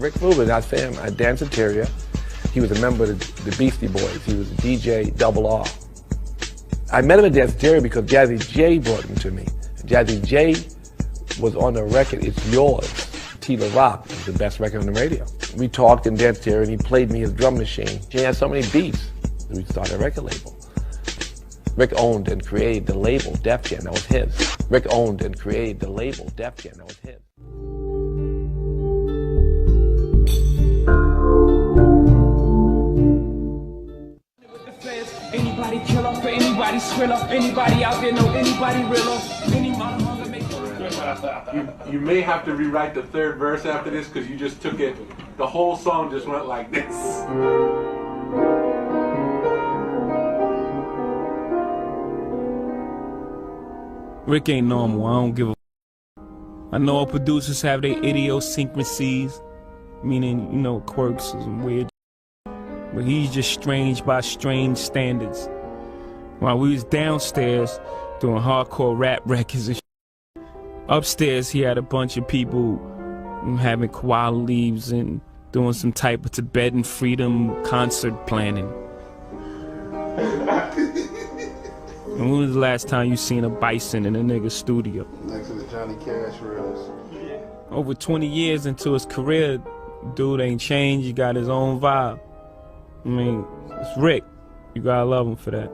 Rick Rubin, I saw him at Dance Interior. He was a member of the Beastie Boys. He was a DJ Double R. I met him at Dance Interior because Jazzy J brought him to me. Jazzy J was on the record, It's Yours. Tila Rock was the best record on the radio. We talked in Dance Interior and he played me his drum machine. He had so many beats. We started a record label. Rick owned and created the label Def Jam, that was his. Rick owned and created the label Def Jam, that was his. Anybody kill off, anybody skrill off, anybody out there know anybody real off, any motherfucker make you may have to rewrite the third verse after this because you just took it, the whole song just went like this. Rick ain't normal, I don't give a I know all producers have their idiosyncrasies, meaning, you know, quirks and weird, but he's just strange by strange standards. While we was downstairs doing hardcore rap records and upstairs he had a bunch of people having koala leaves and doing some type of Tibetan freedom concert planning. And when was the last time you seen a bison in a nigga's studio? Next to the Johnny Cash reels. Over 20 years into his career, dude ain't changed, he got his own vibe. I mean, it's Rick. You gotta love him for that.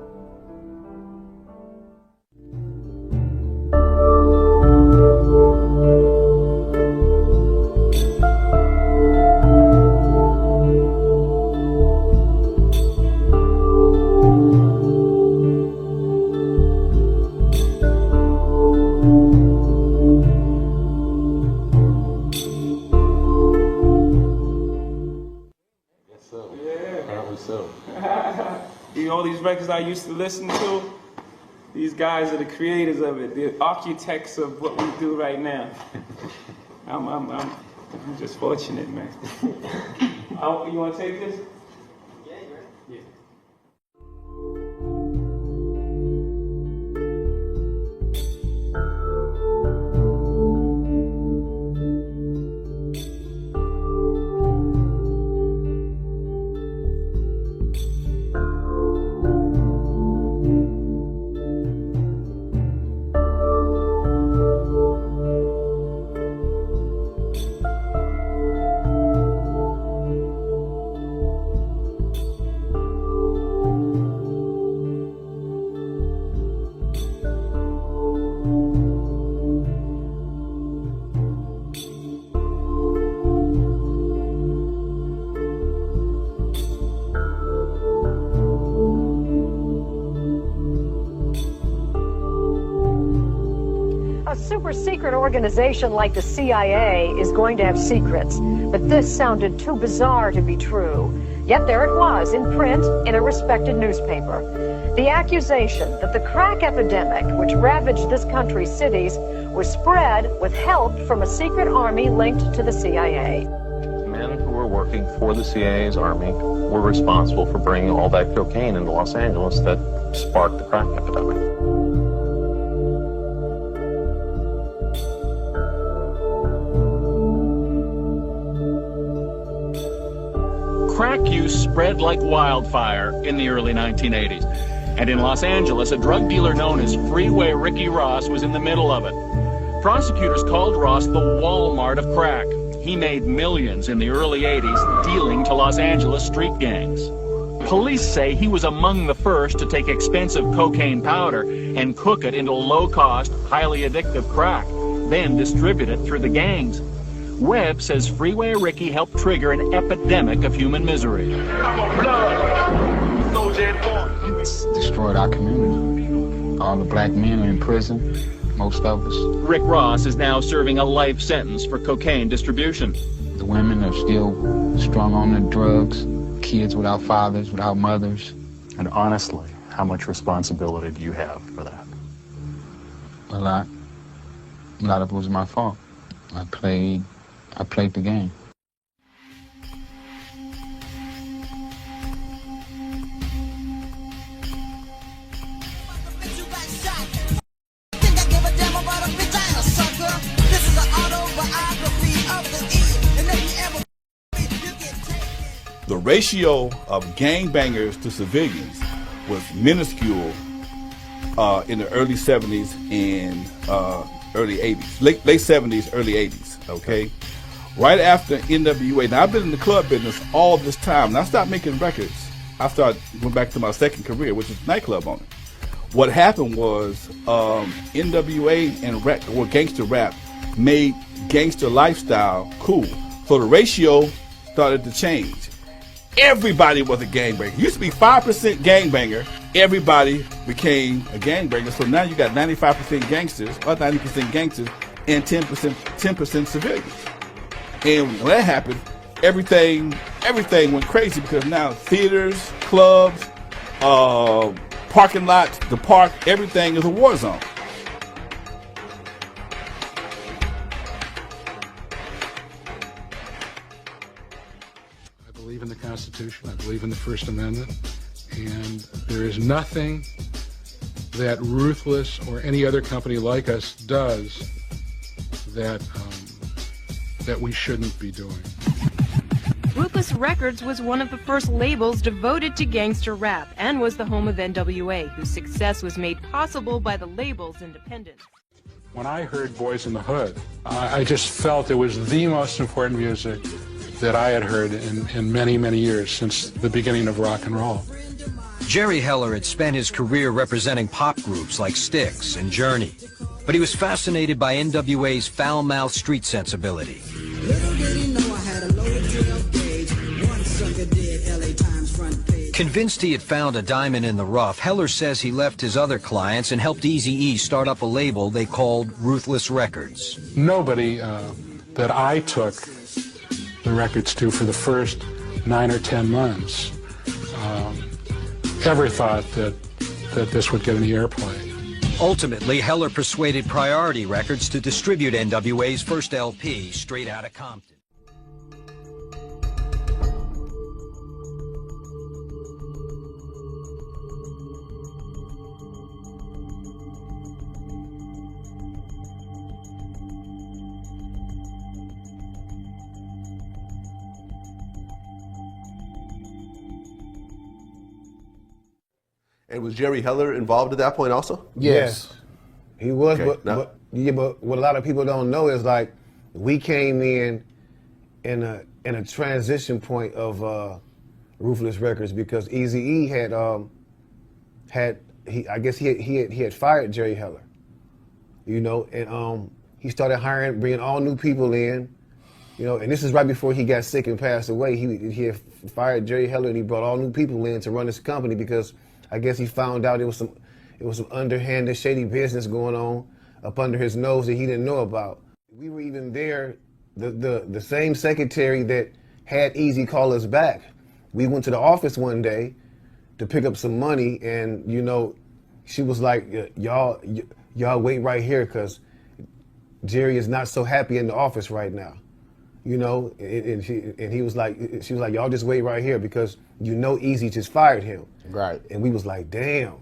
All these records I used to listen to, these guys are the creators of it, the architects of what we do right now. I'm just fortunate, man. You want to take this? Yeah, you ready? Yeah. A super secret organization like the CIA is going to have secrets, but this sounded too bizarre to be true. Yet there it was, in print, in a respected newspaper. The accusation that the crack epidemic, which ravaged this country's cities, was spread with help from a secret army linked to the CIA. Men who were working for the CIA's army were responsible for bringing all that cocaine into Los Angeles that sparked the crack epidemic. Crack use spread like wildfire in the early 1980s. And in Los Angeles, a drug dealer known as Freeway Ricky Ross was in the middle of it. Prosecutors called Ross the Walmart of crack. He made millions in the early 80s dealing to Los Angeles street gangs. Police say he was among the first to take expensive cocaine powder and cook it into low-cost, highly addictive crack, then distribute it through the gangs. Webb says Freeway Ricky helped trigger an epidemic of human misery. It's destroyed our community. All the black men are in prison, most of us. Rick Ross is now serving a life sentence for cocaine distribution. The women are still strung on the drugs, kids without fathers, without mothers. And honestly, how much responsibility do you have for that? A lot. A lot of it was my fault. I played the game. the ratio of gangbangers to civilians was minuscule in the early 70s and early 80s, late 70s, early 80s. Okay, right after NWA. Now I've been in the club business all this time, and I stopped making records. Went back to my second career, which is nightclub owner. What happened was NWA and gangster rap made gangster lifestyle cool. So the ratio started to change. Everybody was a gangbanger. Used to be 5% gangbanger. Everybody became a gangbanger. So now you got 95% gangsters, or 90% gangsters, and 10% civilians. And when that happened, everything went crazy, because now theaters, clubs, parking lots, the park, everything is a war zone. I believe in the Constitution. I believe in the First Amendment. And there is nothing that Ruthless or any other company like us does that we shouldn't be doing. Ruthless Records was one of the first labels devoted to gangster rap and was the home of NWA, whose success was made possible by the label's independence. When I heard Boys in the Hood, I just felt it was the most important music that I had heard in many, many years, since the beginning of rock and roll. Jerry Heller had spent his career representing pop groups like Styx and Journey, but he was fascinated by NWA's foul-mouthed street sensibility. Convinced he had found a diamond in the rough, Heller says he left his other clients and helped Eazy-E start up a label they called Ruthless Records. Nobody that I took the records to for the first 9 or 10 months ever thought that this would get any airplay. Ultimately, Heller persuaded Priority Records to distribute NWA's first LP, Straight Outta Compton. And was Jerry Heller involved at that point also? Yes. He was, Okay, but what a lot of people don't know is, like, we came in a transition point of Ruthless Records, because Eazy-E had fired Jerry Heller, you know, and he started bringing all new people in, you know, and this is right before he got sick and passed away. He had fired Jerry Heller, and he brought all new people in to run his company, because I guess he found out it was some underhanded, shady business going on up under his nose that he didn't know about. We were even there, the same secretary that had Eazy call us back. We went to the office one day to pick up some money, and, you know, she was like, y'all wait right here, because Jerry is not so happy in the office right now. You know, and she was like, y'all just wait right here, because you know Eazy just fired him. Right. And we was like, damn.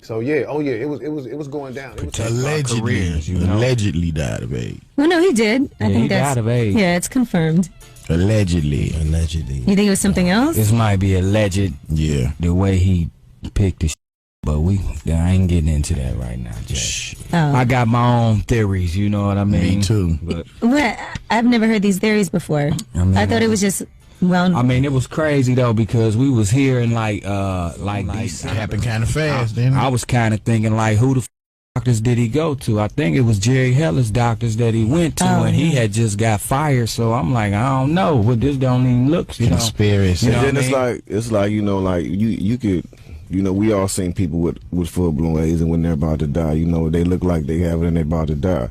So yeah, it was going down. It was Allegedly died of AIDS. Well, no, he did. I think he that's died of AIDS. Yeah, it's confirmed. Allegedly. You think it was something else? This might be alleged. Yeah. The way he picked the but I ain't getting into that right now, Jay. Oh. I got my own theories, you know what I mean? Me too. But What? I've never heard these theories before. I thought it was just, well, I mean, it was crazy though, because we was hearing like these. It happened kind of fast, didn't it? I was kind of thinking, like, who the doctors did he go to? I think it was Jerry Heller's doctors that he went to, and he had just got fired. So I'm like, I don't know, but this don't even look, you know. Conspiracy. You know And then it's like you know, like you could. You know, we all seen people with full-blown AIDS, and when they're about to die, you know, they look like they have it and they're about to die.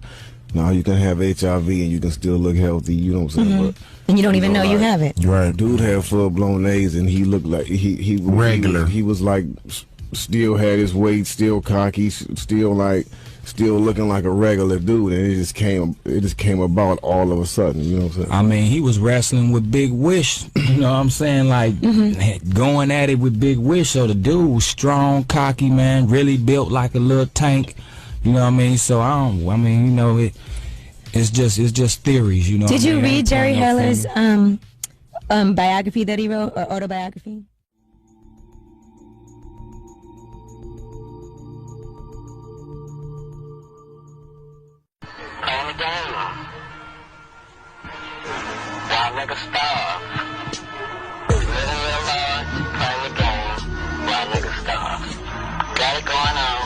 Now, you can have HIV and you can still look healthy, you know what I'm saying? But, and you don't even know you have it. Right. Dude had full-blown AIDS, and he looked like he regular. He was like, still had his weight, still cocky, still looking like a regular dude, and it just came about all of a sudden, you know what I'm saying? I mean, he was wrestling with Big Wish, you know what I'm saying, like going at it with Big Wish. So the dude was strong, cocky, man, really built like a little tank, you know what I mean? So you know, it's just theories, you know. Did you read Jerry Heller's biography that he wrote, or autobiography? Y'all niggas starve. Living real large, playing the game. Y'all niggas starve. Got it going on.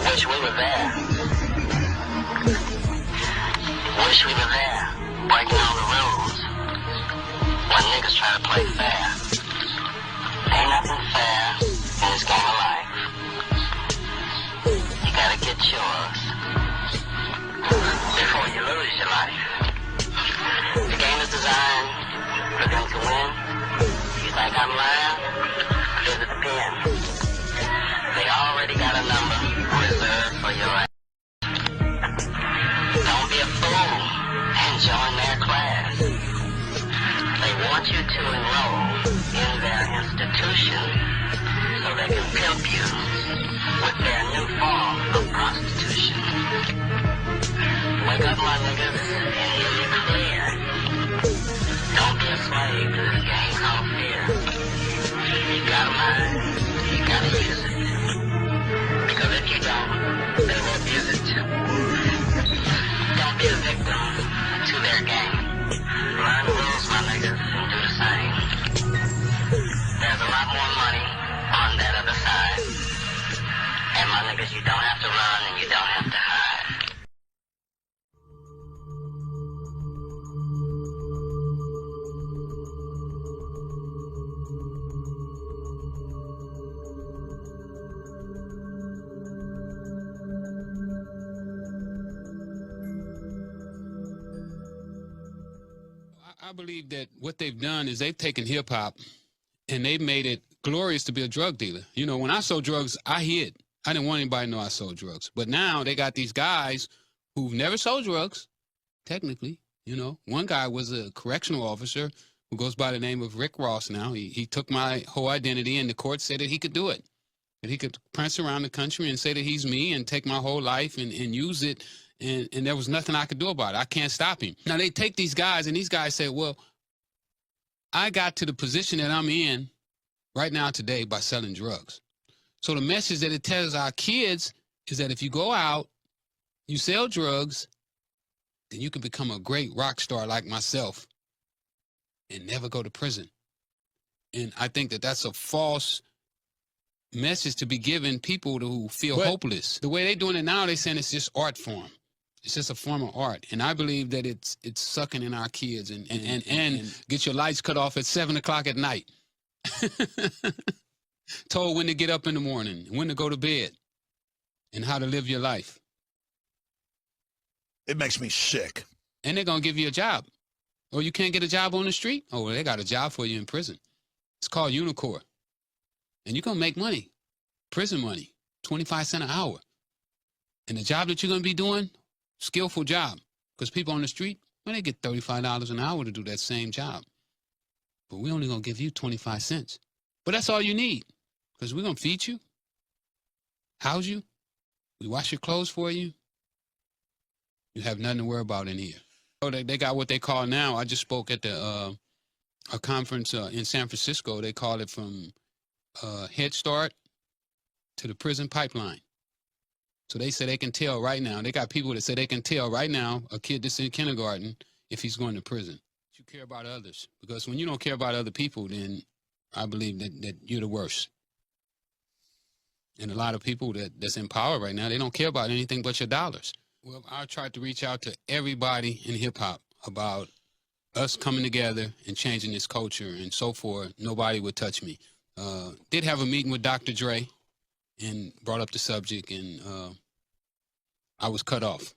Wish we were there. Wish we were there. Breaking all the rules. When niggas try to play fair. Ain't nothing fair in this game of life. You gotta get yours before you lose your life. The game is designed for them to win. You think I'm lying? Visit the pen. They already got a number reserved for your life. Don't be a fool and join their class. They want you to enroll in their institution so they can pimp you with their new form of prostitution. Wake up, my niggas, and hear me clear. Don't be a slave to this game called fear. You got a mind, you gotta use it. Because if you don't, they will abuse it. Don't be a victim to their game. Learn the rules, my niggas, and do the same. There's a lot more money on that other side. And my niggas, you don't have to run and you don't have to hide. I believe that what they've done is they've taken hip-hop and they've made it glorious to be a drug dealer. You know, when I sold drugs, I hid. I didn't want anybody to know I sold drugs. But now they got these guys who've never sold drugs, technically. You know, one guy was a correctional officer who goes by the name of Rick Ross now. He took my whole identity, and the court said that he could do it. That he could prance around the country and say that he's me and take my whole life and use it. And there was nothing I could do about it. I can't stop him. Now, they take these guys, and these guys say, well, I got to the position that I'm in right now today by selling drugs. So the message that it tells our kids is that if you go out, you sell drugs, then you can become a great rock star like myself and never go to prison. And I think that that's a false message to be given people who feel hopeless. The way they're doing it now, they're saying it's just art form. It's just a form of art. And I believe that it's sucking in our kids and get your lights cut off at 7 o'clock at night. Told when to get up in the morning, when to go to bed, and how to live your life. It makes me sick. And they're going to give you a job. Oh, you can't get a job on the street? Oh, well, they got a job for you in prison. It's called Unicorp. And you're going to make money, prison money, 25 cents an hour. And the job that you're going to be doing, skillful job. Because people on the street, well, they get $35 an hour to do that same job. But we're only going to give you 25 cents. But that's all you need. Because we're going to feed you, house you, we wash your clothes for you. You have nothing to worry about in here. Oh, they got what they call now, I just spoke at a conference in San Francisco. They call it from Head Start to the prison pipeline. So they say they can tell right now. They got people that say they can tell right now a kid that's in kindergarten if he's going to prison. You care about others. Because when you don't care about other people, then I believe that you're the worst. And a lot of people that's in power right now, they don't care about anything but your dollars. Well, I tried to reach out to everybody in hip-hop about us coming together and changing this culture and so forth. Nobody would touch me. Did have a meeting with Dr. Dre and brought up the subject, and I was cut off.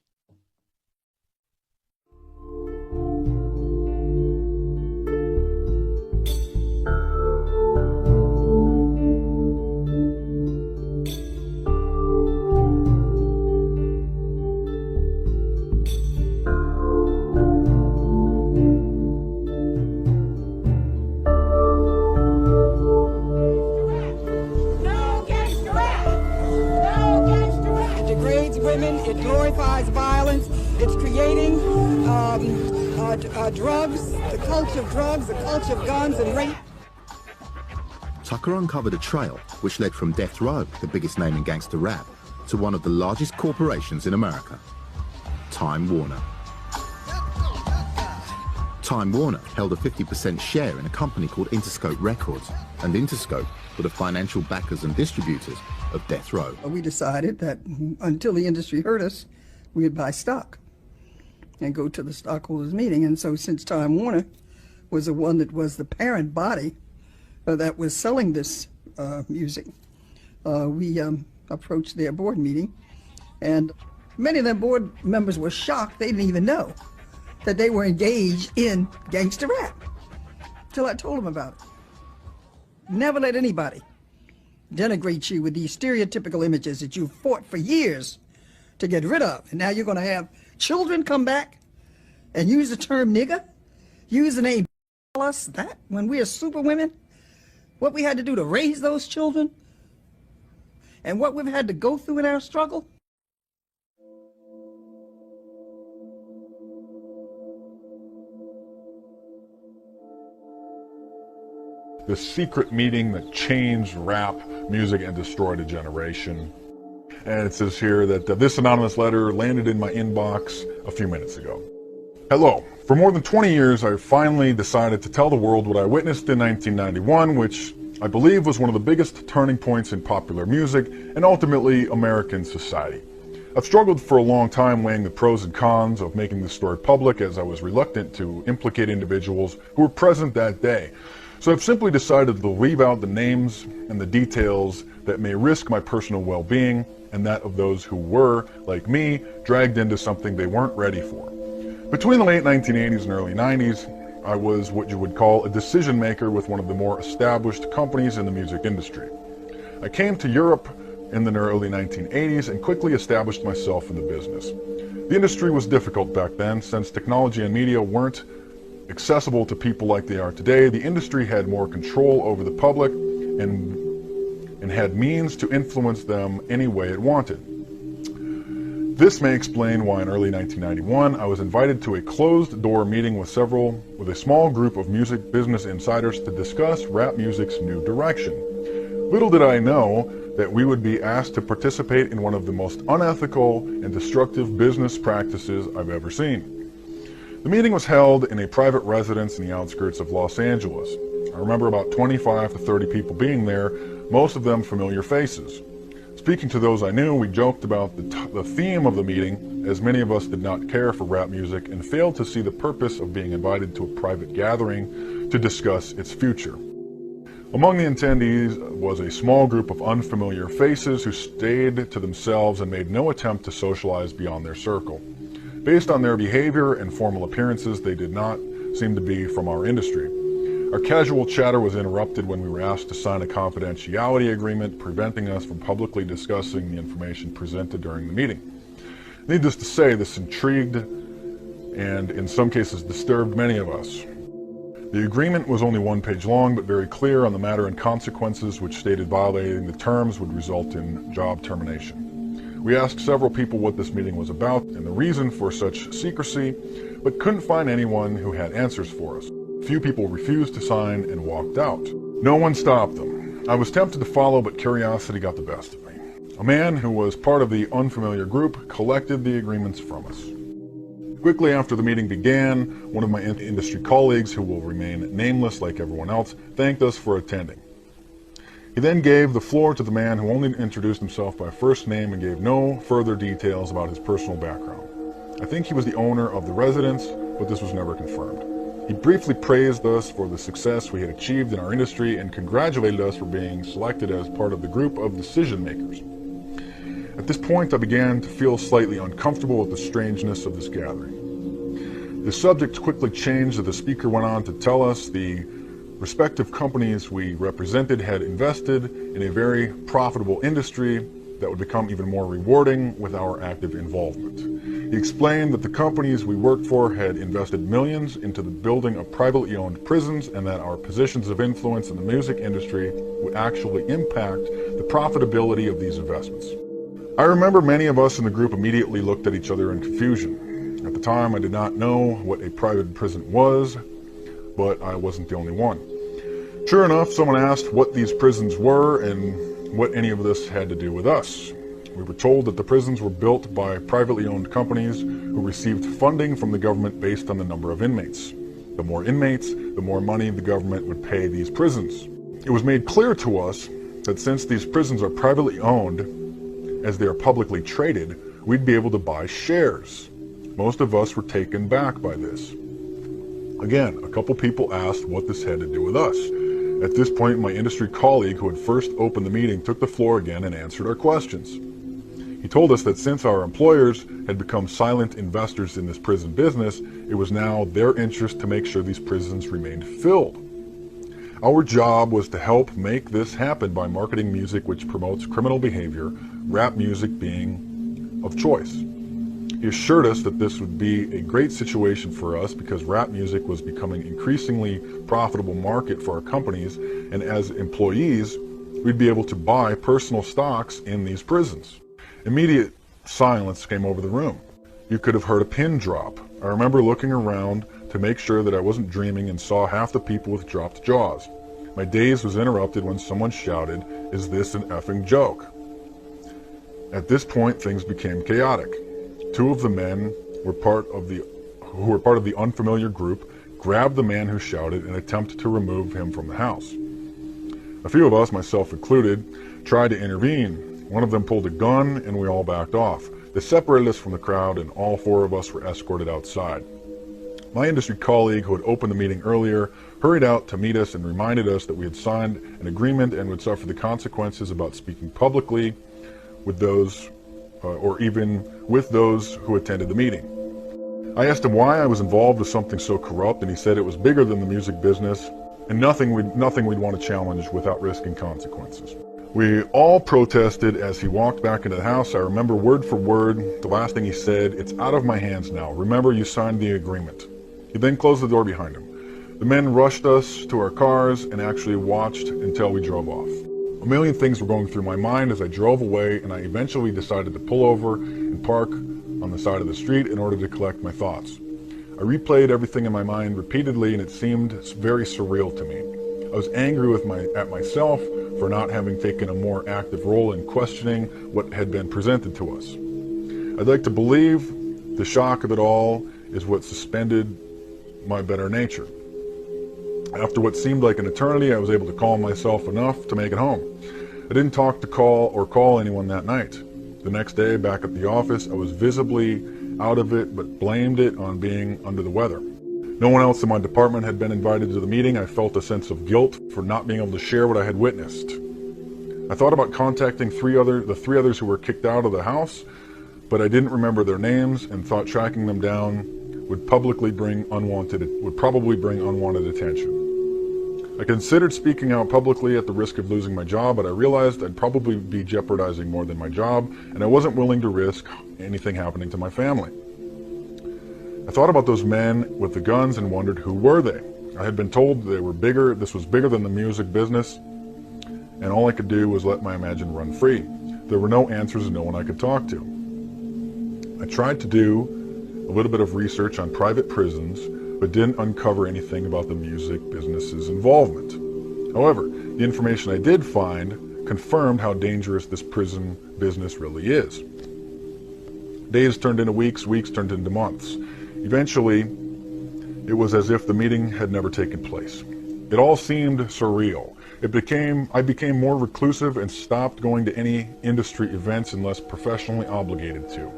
It glorifies drugs, the culture of drugs, the culture of guns and rape. Tucker uncovered a trail which led from Death Row, the biggest name in gangster rap, to one of the largest corporations in America, Time Warner. Time Warner held a 50% share in a company called Interscope Records, and Interscope were the financial backers and distributors of Death Row. We decided that until the industry hurt us, we'd buy stock and go to the stockholders meeting. And so since Time Warner was the one that was the parent body that was selling this music, we approached their board meeting, and many of their board members were shocked. They didn't even know that they were engaged in gangster rap till I told them about it. Never let anybody denigrate you with these stereotypical images that you fought for years to get rid of. And now you're going to have children come back and use the term nigger, use the name us, that, when we are super women, what we had to do to raise those children, and what we've had to go through in our struggle. The secret meeting that changed rap music and destroyed a generation. And it says here that this anonymous letter landed in my inbox a few minutes ago. Hello. For more than 20 years, I finally decided to tell the world what I witnessed in 1991, which I believe was one of the biggest turning points in popular music and ultimately American society. I've struggled for a long time weighing the pros and cons of making this story public, as I was reluctant to implicate individuals who were present that day. So I've simply decided to leave out the names and the details that may risk my personal well-being and that of those who were, like me, dragged into something they weren't ready for. Between the late 1980s and early 90s, I was what you would call a decision maker with one of the more established companies in the music industry. I came to Europe in the early 1980s and quickly established myself in the business. The industry was difficult back then, since technology and media weren't accessible to people like they are today. The industry had more control over the public and had means to influence them any way it wanted. This may explain why in early 1991 I was invited to a closed-door meeting with a small group of music business insiders to discuss rap music's new direction. Little did I know that we would be asked to participate in one of the most unethical and destructive business practices I've ever seen. The meeting was held in a private residence in the outskirts of Los Angeles. I remember about 25 to 30 people being there, most of them familiar faces. Speaking to those I knew, we joked about the theme of the meeting, as many of us did not care for rap music and failed to see the purpose of being invited to a private gathering to discuss its future. Among the attendees was a small group of unfamiliar faces who stayed to themselves and made no attempt to socialize beyond their circle. Based on their behavior and formal appearances, they did not seem to be from our industry. Our casual chatter was interrupted when we were asked to sign a confidentiality agreement, preventing us from publicly discussing the information presented during the meeting. Needless to say, this intrigued and in some cases disturbed many of us. The agreement was only one page long, but very clear on the matter and consequences, which stated violating the terms would result in job termination. We asked several people what this meeting was about and the reason for such secrecy, but couldn't find anyone who had answers for us. Few people refused to sign and walked out. No one stopped them. I was tempted to follow, but curiosity got the best of me. A man who was part of the unfamiliar group collected the agreements from us. Quickly after the meeting began, one of my industry colleagues, who will remain nameless like everyone else, thanked us for attending. He then gave the floor to the man who only introduced himself by first name and gave no further details about his personal background. I think he was the owner of the residence, but this was never confirmed. He briefly praised us for the success we had achieved in our industry and congratulated us for being selected as part of the group of decision makers. At this point, I began to feel slightly uncomfortable with the strangeness of this gathering. The subject quickly changed as the speaker went on to tell us the respective companies we represented had invested in a very profitable industry that would become even more rewarding with our active involvement. He explained that the companies we worked for had invested millions into the building of privately owned prisons and that our positions of influence in the music industry would actually impact the profitability of these investments. I remember many of us in the group immediately looked at each other in confusion. At the time, I did not know what a private prison was, but I wasn't the only one. Sure enough, someone asked what these prisons were and what any of this had to do with us. We were told that the prisons were built by privately owned companies who received funding from the government based on the number of inmates. The more inmates, the more money the government would pay these prisons. It was made clear to us that since these prisons are privately owned, as they are publicly traded, we'd be able to buy shares. Most of us were taken back by this. Again, a couple people asked what this had to do with us. At this point, my industry colleague who had first opened the meeting took the floor again and answered our questions. He told us that since our employers had become silent investors in this prison business, it was now their interest to make sure these prisons remained filled. Our job was to help make this happen by marketing music which promotes criminal behavior, rap music being of choice. He assured us that this would be a great situation for us because rap music was becoming an increasingly profitable market for our companies, and as employees, we'd be able to buy personal stocks in these prisons. Immediate silence came over the room. You could have heard a pin drop. I remember looking around to make sure that I wasn't dreaming and saw half the people with dropped jaws. My daze was interrupted when someone shouted, "Is this an effing joke?" At this point, things became chaotic. Two of the men who were part of the unfamiliar group grabbed the man who shouted and attempted to remove him from the house. A few of us, myself included, tried to intervene. One of them pulled a gun and we all backed off. They separated us from the crowd and all four of us were escorted outside. My industry colleague who had opened the meeting earlier hurried out to meet us and reminded us that we had signed an agreement and would suffer the consequences about speaking publicly with those or even with those who attended the meeting. I asked him why I was involved with something so corrupt, and he said it was bigger than the music business and nothing we'd want to challenge without risking consequences. We all protested as he walked back into the house. I remember word for word the last thing he said, "It's out of my hands now. Remember, you signed the agreement." He then closed the door behind him. The men rushed us to our cars and actually watched until we drove off. A million things were going through my mind as I drove away, and I eventually decided to pull over and park on the side of the street in order to collect my thoughts. I replayed everything in my mind repeatedly, and it seemed very surreal to me. I was angry at myself for not having taken a more active role in questioning what had been presented to us. I'd like to believe the shock of it all is what suspended my better nature. After what seemed like an eternity, I was able to calm myself enough to make it home. I didn't talk to call anyone that night. The next day, back at the office, I was visibly out of it, but blamed it on being under the weather. No one else in my department had been invited to the meeting. I felt a sense of guilt for not being able to share what I had witnessed. I thought about contacting the three others who were kicked out of the house, but I didn't remember their names and thought tracking them down would probably bring unwanted attention. I considered speaking out publicly at the risk of losing my job, but I realized I'd probably be jeopardizing more than my job, and I wasn't willing to risk anything happening to my family. I thought about those men with the guns and wondered who were they. I had been told they were bigger, this was bigger than the music business, and all I could do was let my imagination run free. There were no answers and no one I could talk to. I tried to do a little bit of research on private prisons, but didn't uncover anything about the music business's involvement. However, the information I did find confirmed how dangerous this prison business really is. Days turned into weeks, weeks turned into months. Eventually, it was as if the meeting had never taken place. It all seemed surreal. I became more reclusive and stopped going to any industry events unless professionally obligated to.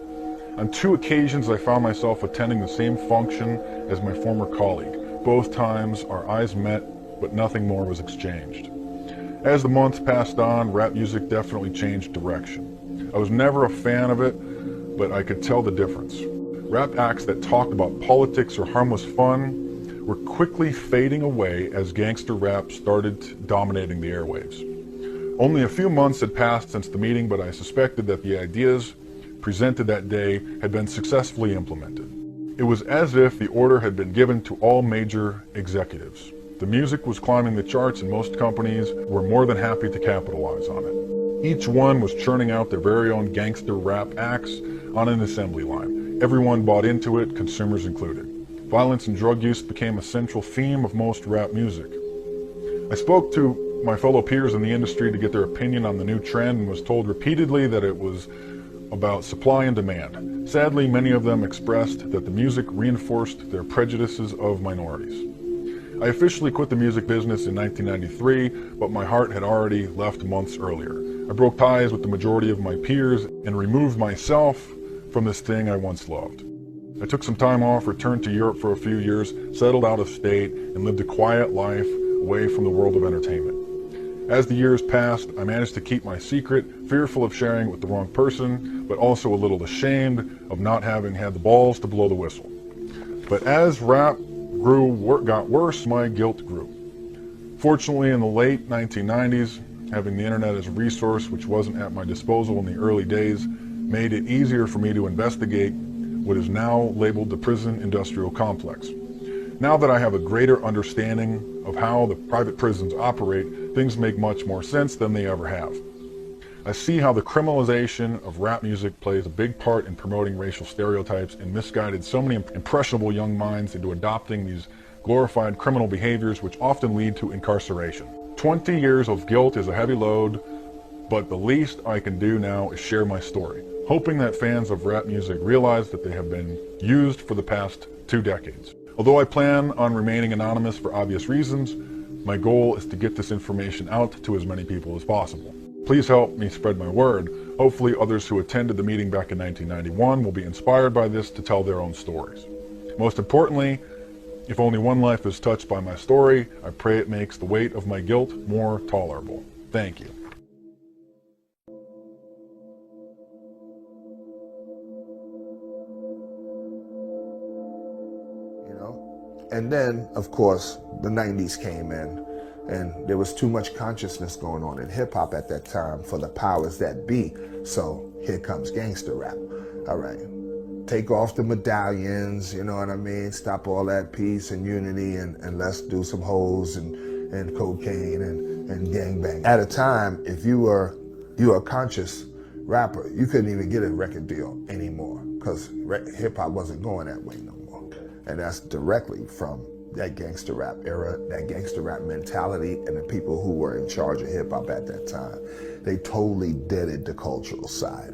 On 2 occasions, I found myself attending the same function as my former colleague. Both times, our eyes met, but nothing more was exchanged. As the months passed on, rap music definitely changed direction. I was never a fan of it, but I could tell the difference. Rap acts that talked about politics or harmless fun were quickly fading away as gangster rap started dominating the airwaves. Only a few months had passed since the meeting, but I suspected that the ideas presented that day had been successfully implemented. It was as if the order had been given to all major executives. The music was climbing the charts and most companies were more than happy to capitalize on it. Each one was churning out their very own gangster rap acts on an assembly line. Everyone bought into it, consumers included. Violence and drug use became a central theme of most rap music. I spoke to my fellow peers in the industry to get their opinion on the new trend and was told repeatedly that it was about supply and demand. Sadly, many of them expressed that the music reinforced their prejudices of minorities. I officially quit the music business in 1993, but my heart had already left months earlier. I broke ties with the majority of my peers and removed myself from this thing I once loved. I took some time off, returned to Europe for a few years, settled out of state, and lived a quiet life away from the world of entertainment. As the years passed, I managed to keep my secret, fearful of sharing it with the wrong person, but also a little ashamed of not having had the balls to blow the whistle. But as rap got worse, my guilt grew. Fortunately, in the late 1990s, having the internet as a resource which wasn't at my disposal in the early days made it easier for me to investigate what is now labeled the prison industrial complex. Now that I have a greater understanding of how the private prisons operate, things make much more sense than they ever have. I see how the criminalization of rap music plays a big part in promoting racial stereotypes and misguided so many impressionable young minds into adopting these glorified criminal behaviors which often lead to incarceration. 20 years of guilt is a heavy load, but the least I can do now is share my story, hoping that fans of rap music realize that they have been used for the past 2 decades. Although I plan on remaining anonymous for obvious reasons, my goal is to get this information out to as many people as possible. Please help me spread my word. Hopefully others who attended the meeting back in 1991 will be inspired by this to tell their own stories. Most importantly, if only one life is touched by my story, I pray it makes the weight of my guilt more tolerable. Thank you. And then, of course, the 90s came in, and there was too much consciousness going on in hip-hop at that time for the powers that be. So here comes gangster rap. All right, take off the medallions, you know what I mean? Stop all that peace and unity, and let's do some hoes and cocaine and gangbang. At a time, if you were a conscious rapper, you couldn't even get a record deal anymore because hip-hop wasn't going that way no more. And that's directly from that gangster rap era, that gangster rap mentality, and the people who were in charge of hip hop at that time. They totally deaded the cultural side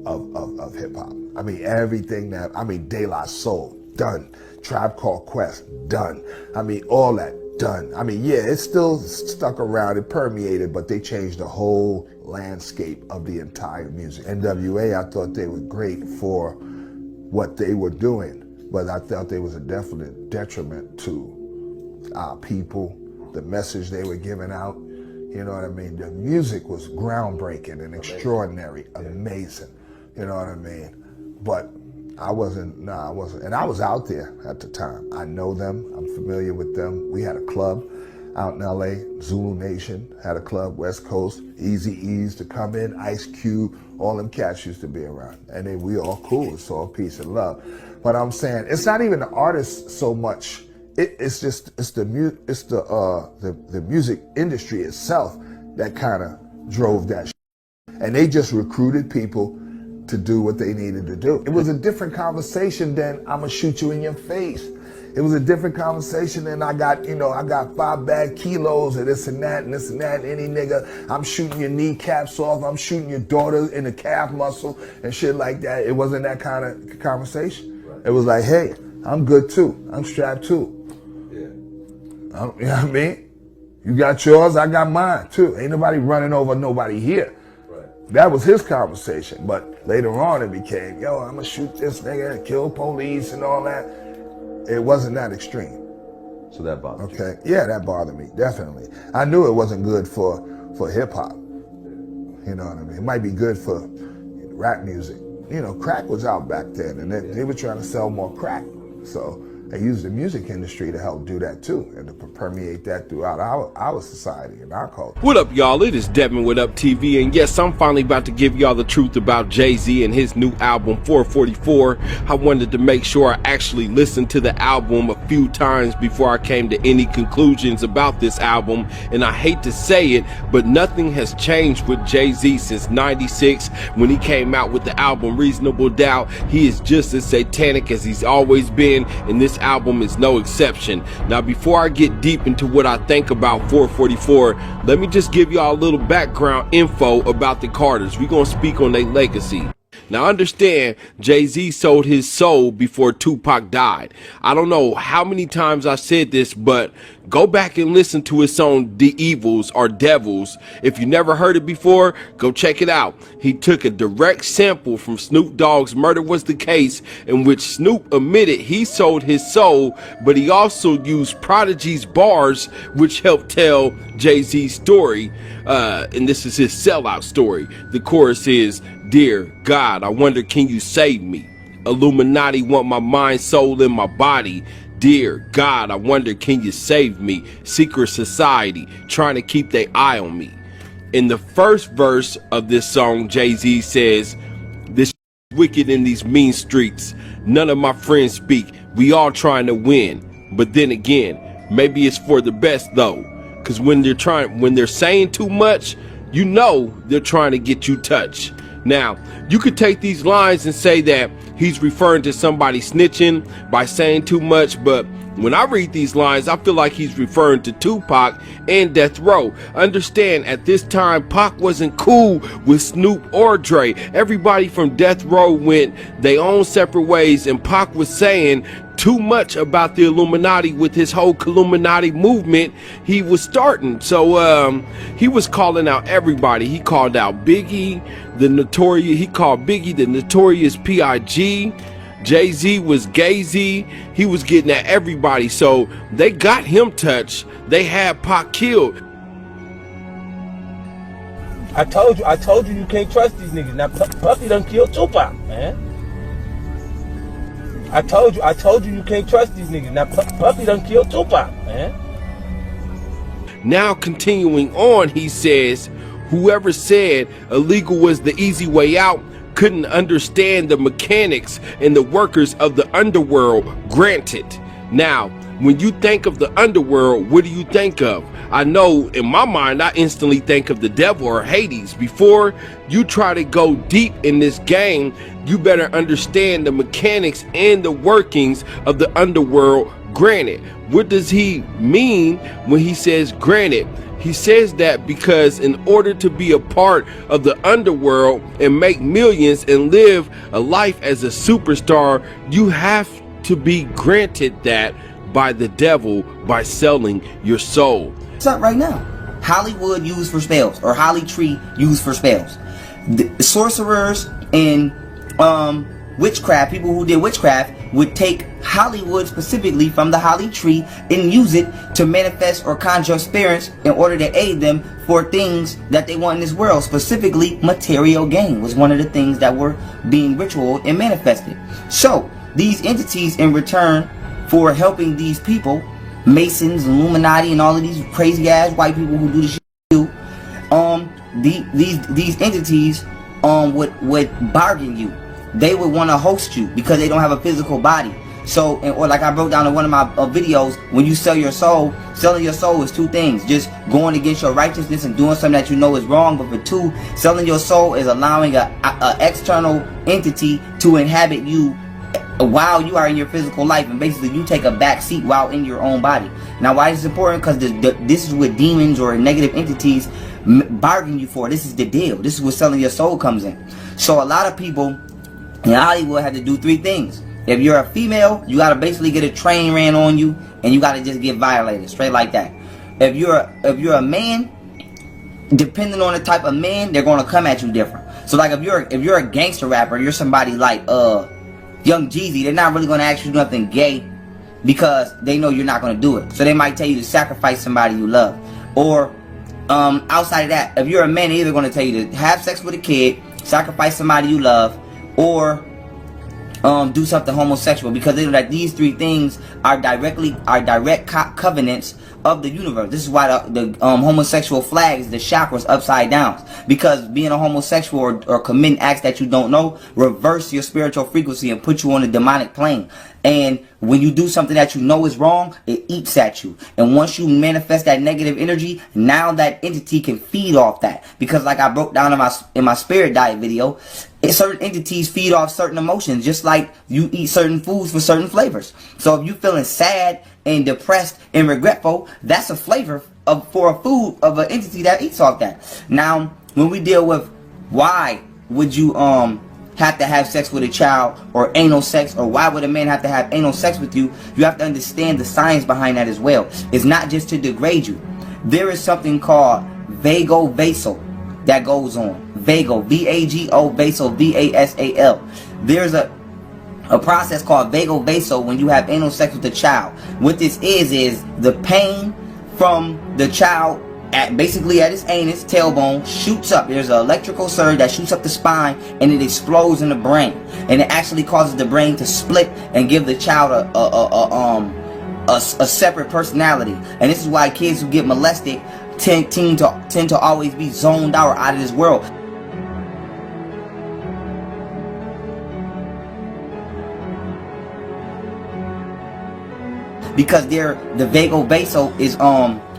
of hip hop. I mean, everything De La Soul, done. Tribe Called Quest, done. I mean, all that, done. I mean, yeah, it's still stuck around, it permeated, but they changed the whole landscape of the entire music. NWA, I thought they were great for what they were doing. But I felt there was a definite detriment to our people, the message they were giving out. You know what I mean? The music was groundbreaking and extraordinary, amazing. You know what I mean? But I wasn't. And I was out there at the time. I know them, I'm familiar with them. We had a club out in LA, Zulu Nation had a club, West Coast, Eazy-E's to come in, Ice Cube, all them cats used to be around. And we all cool, it's all peace and love. But I'm saying, it's not even the artists so much, it's the music industry itself that kind of drove that shit. And they just recruited people to do what they needed to do. It was a different conversation than I'ma shoot you in your face. It was a different conversation than I got 5 bad kilos of this and that, any nigga, I'm shooting your kneecaps off, I'm shooting your daughter in the calf muscle and shit like that. It wasn't that kind of conversation. Right. It was like, hey, I'm good too, I'm strapped too. Yeah. You know what I mean? You got yours, I got mine too. Ain't nobody running over nobody here. Right. That was his conversation. But later on it became, yo, I'm gonna shoot this nigga and kill police and all that. It wasn't that extreme. So that bothered you? Okay, yeah, that bothered me, definitely. I knew it wasn't good for hip hop. You know what I mean? It might be good for rap music. You know, crack was out back then, and they were trying to sell more crack. So and use the music industry to help do that too, and to permeate that throughout our society and our culture. What up, y'all? It is Devin with Up TV, and yes, I'm finally about to give y'all the truth about Jay-Z and his new album 444. I wanted to make sure I actually listened to the album a few times before I came to any conclusions about this album, and I hate to say it, but nothing has changed with Jay-Z since '96 when he came out with the album Reasonable Doubt. He is just as satanic as he's always been, and this album is no exception. Now, before I get deep into what I think about 444, let me just give y'all a little background info about the Carters. We're gonna speak on their legacy. Now, understand, Jay-Z sold his soul before Tupac died. I don't know how many times I said this, but go back and listen to his song The Evils or Devils. If you never heard it before, go check it out. He took a direct sample from Snoop Dogg's Murder Was the Case, in which Snoop admitted he sold his soul, but he also used Prodigy's bars, which helped tell Jay-Z's story, and this is his sellout story. The chorus is, "Dear God, I wonder can you save me? Illuminati want my mind, soul, and my body. Dear God, I wonder can you save me? Secret society trying to keep their eye on me." In the first verse of this song, Jay-Z says, "This wicked in these mean streets. None of my friends speak. We all trying to win. But then again, maybe it's for the best though. Cause when they're saying too much, you know they're trying to get you touched." Now, you could take these lines and say that he's referring to somebody snitching by saying too much, but when I read these lines, I feel like he's referring to Tupac and Death Row. Understand, at this time, Pac wasn't cool with Snoop or Dre. Everybody from Death Row went their own separate ways, and Pac was saying too much about the Illuminati with his whole Illuminati movement he was starting. So he was calling out everybody. He called out Biggie, he called Biggie the Notorious P.I.G. Jay-Z was Gay-Z. He was getting at everybody. So they got him touched. They had Pac killed. I told you you can't trust these niggas. Now Puffy done killed Tupac, man. I told you you can't trust these niggas. Now Puffy done killed Tupac, man. Now continuing on, he says, whoever said illegal was the easy way out couldn't understand the mechanics and the workers of the underworld. Granted. Now, when you think of the underworld, what do you think of? I know in my mind, I instantly think of the devil or Hades. Before you try to go deep in this game, you better understand the mechanics and the workings of the underworld. Granted. What does he mean when he says granted? He says that because in order to be a part of the underworld and make millions and live a life as a superstar, you have to be granted that by the devil by selling your soul. What's up right now? Hollywood used for spells, or Holly Tree used for spells. The sorcerers and witchcraft, people who did witchcraft, would take Hollywood specifically from the Holly Tree and use it to manifest or conjure spirits in order to aid them for things that they want in this world. Specifically, material gain was one of the things that were being ritual and manifested. So these entities, in return for helping these people, Masons, Illuminati, and all of these crazy ass white people who do this shit, these entities would bargain you. They would want to host you because they don't have a physical body. So, or like I broke down in one of my videos, when you sell your soul, selling your soul is two things: just going against your righteousness and doing something that you know is wrong. But for two, selling your soul is allowing a external entity to inhabit you while you are in your physical life, and basically you take a back seat while in your own body. Now, why is this important? Because this is what demons or negative entities bargain you for. This is the deal. This is where selling your soul comes in. So a lot of people in Hollywood had to do three things. If you're a female, you gotta basically get a train ran on you, and you gotta just get violated, straight like that. If you're a man, depending on the type of man, they're gonna come at you different. So like if you're a gangster rapper, you're somebody like Young Jeezy, they're not really gonna ask you nothing gay because they know you're not gonna do it. So they might tell you to sacrifice somebody you love. Or outside of that, if you're a man, they're either gonna tell you to have sex with a kid, sacrifice somebody you love, or do something homosexual, because they know that these three things are direct covenants of the universe. This is why the homosexual flags, the chakras upside down, because being a homosexual or committing acts that you don't know reverse your spiritual frequency and put you on a demonic plane. And when you do something that you know is wrong, it eats at you. And once you manifest that negative energy, now that entity can feed off that. Because like I broke down in my spirit diet video, certain entities feed off certain emotions, just like you eat certain foods for certain flavors. So if you're feeling sad and depressed and regretful, that's a flavor for a food of an entity that eats off that. Now, when we deal with why would you have to have sex with a child, or anal sex, or why would a man have to have anal sex with you, you have to understand the science behind that as well. It's not just to degrade you. There is something called vagovasal that goes on. Vago, V-A-G-O, vasal, V-A-S-A-L. There's a process called vagovasal when you have anal sex with a child. What this is the pain from the child basically at his anus, tailbone, shoots up. There's an electrical surge that shoots up the spine, and it explodes in the brain, and it actually causes the brain to split and give the child a separate personality. And this is why kids who get molested tend to always be zoned out or out of this world. Because the vagovasal is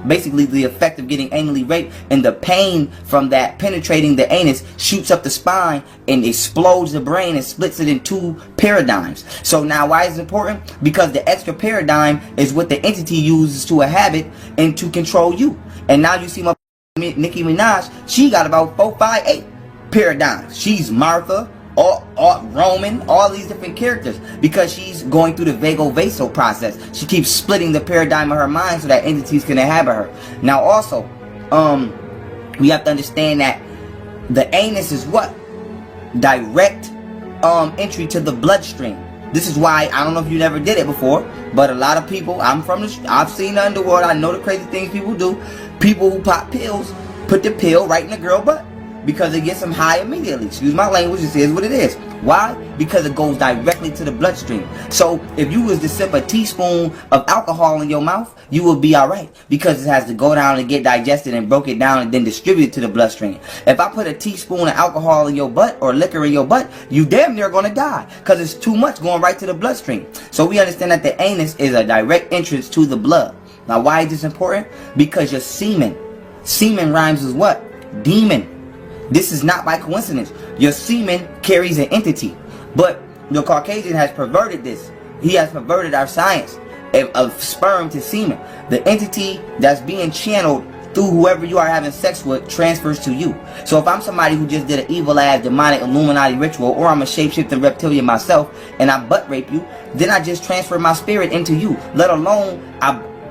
basically the effect of getting anally raped, and the pain from that penetrating the anus shoots up the spine and explodes the brain and splits it in two paradigms. So now why is it important? Because the extra paradigm is what the entity uses to inhabit and to control you. And now you see my Nicki Minaj, she got about 4, 5, 8 paradigms. She's Martha, Roman, all these different characters, because she's going through the vagovasal process. She keeps splitting the paradigm of her mind so that entities can inhabit her. Now also, we have to understand that the anus is what? Direct entry to the bloodstream. This is why, I don't know if you never did it before, but a lot of people, I've seen the underworld, I know the crazy things people do. People who pop pills, put the pill right in the girl butt, because it gets them high immediately. Excuse my language, this is what it is. Why? Because it goes directly to the bloodstream. So if you was to sip a teaspoon of alcohol in your mouth, you will be alright, because it has to go down and get digested and broke it down and then distributed to the bloodstream. If I put a teaspoon of alcohol in your butt or liquor in your butt, you damn near gonna die, because it's too much going right to the bloodstream. So we understand that the anus is a direct entrance to the blood. Now why is this important? Because your semen rhymes with what? Demon. This is not by coincidence. Your semen carries an entity. But the Caucasian has perverted this. He has perverted our science of sperm to semen. The entity that's being channeled through whoever you are having sex with transfers to you. So if I'm somebody who just did an evil ass demonic Illuminati ritual, or I'm a shapeshifting reptilian myself and I butt rape you, then I just transfer my spirit into you. Let alone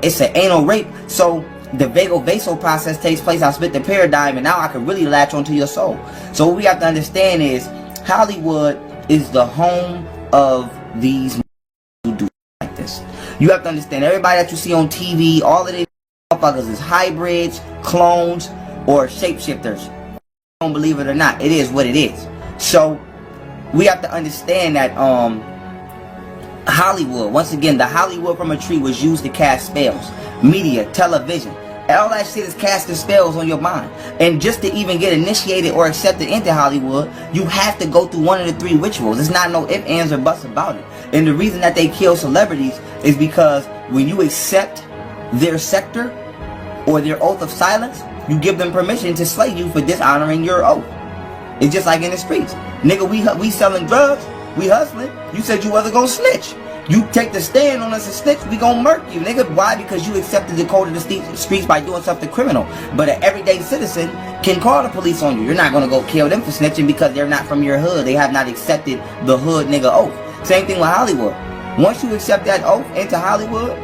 it's an anal rape. So the vagovasal process takes place. I split the paradigm, and now I can really latch onto your soul. So what we have to understand is Hollywood is the home of these who do like this. You have to understand, everybody that you see on TV, all of these motherfuckers is hybrids, clones, or shapeshifters. Don't believe it or not, it is what it is. So we have to understand that Hollywood, once again, the Hollywood from a tree was used to cast spells. Media, television, all that shit is casting spells on your mind. And just to even get initiated or accepted into Hollywood, you have to go through one of the 3 rituals. There's not no ifs, ands, or buts about it. And the reason that they kill celebrities is because when you accept their sector or their oath of silence, you give them permission to slay you for dishonoring your oath. It's just like in the streets. Nigga, we selling drugs, we hustling. You said you wasn't gonna snitch. You take the stand on us and snitch, we gon' murk you, nigga. Why? Because you accepted the code of the streets by doing something criminal. But an everyday citizen can call the police on you. You're not gonna go kill them for snitching because they're not from your hood. They have not accepted the hood nigga oath. Same thing with Hollywood. Once you accept that oath into Hollywood,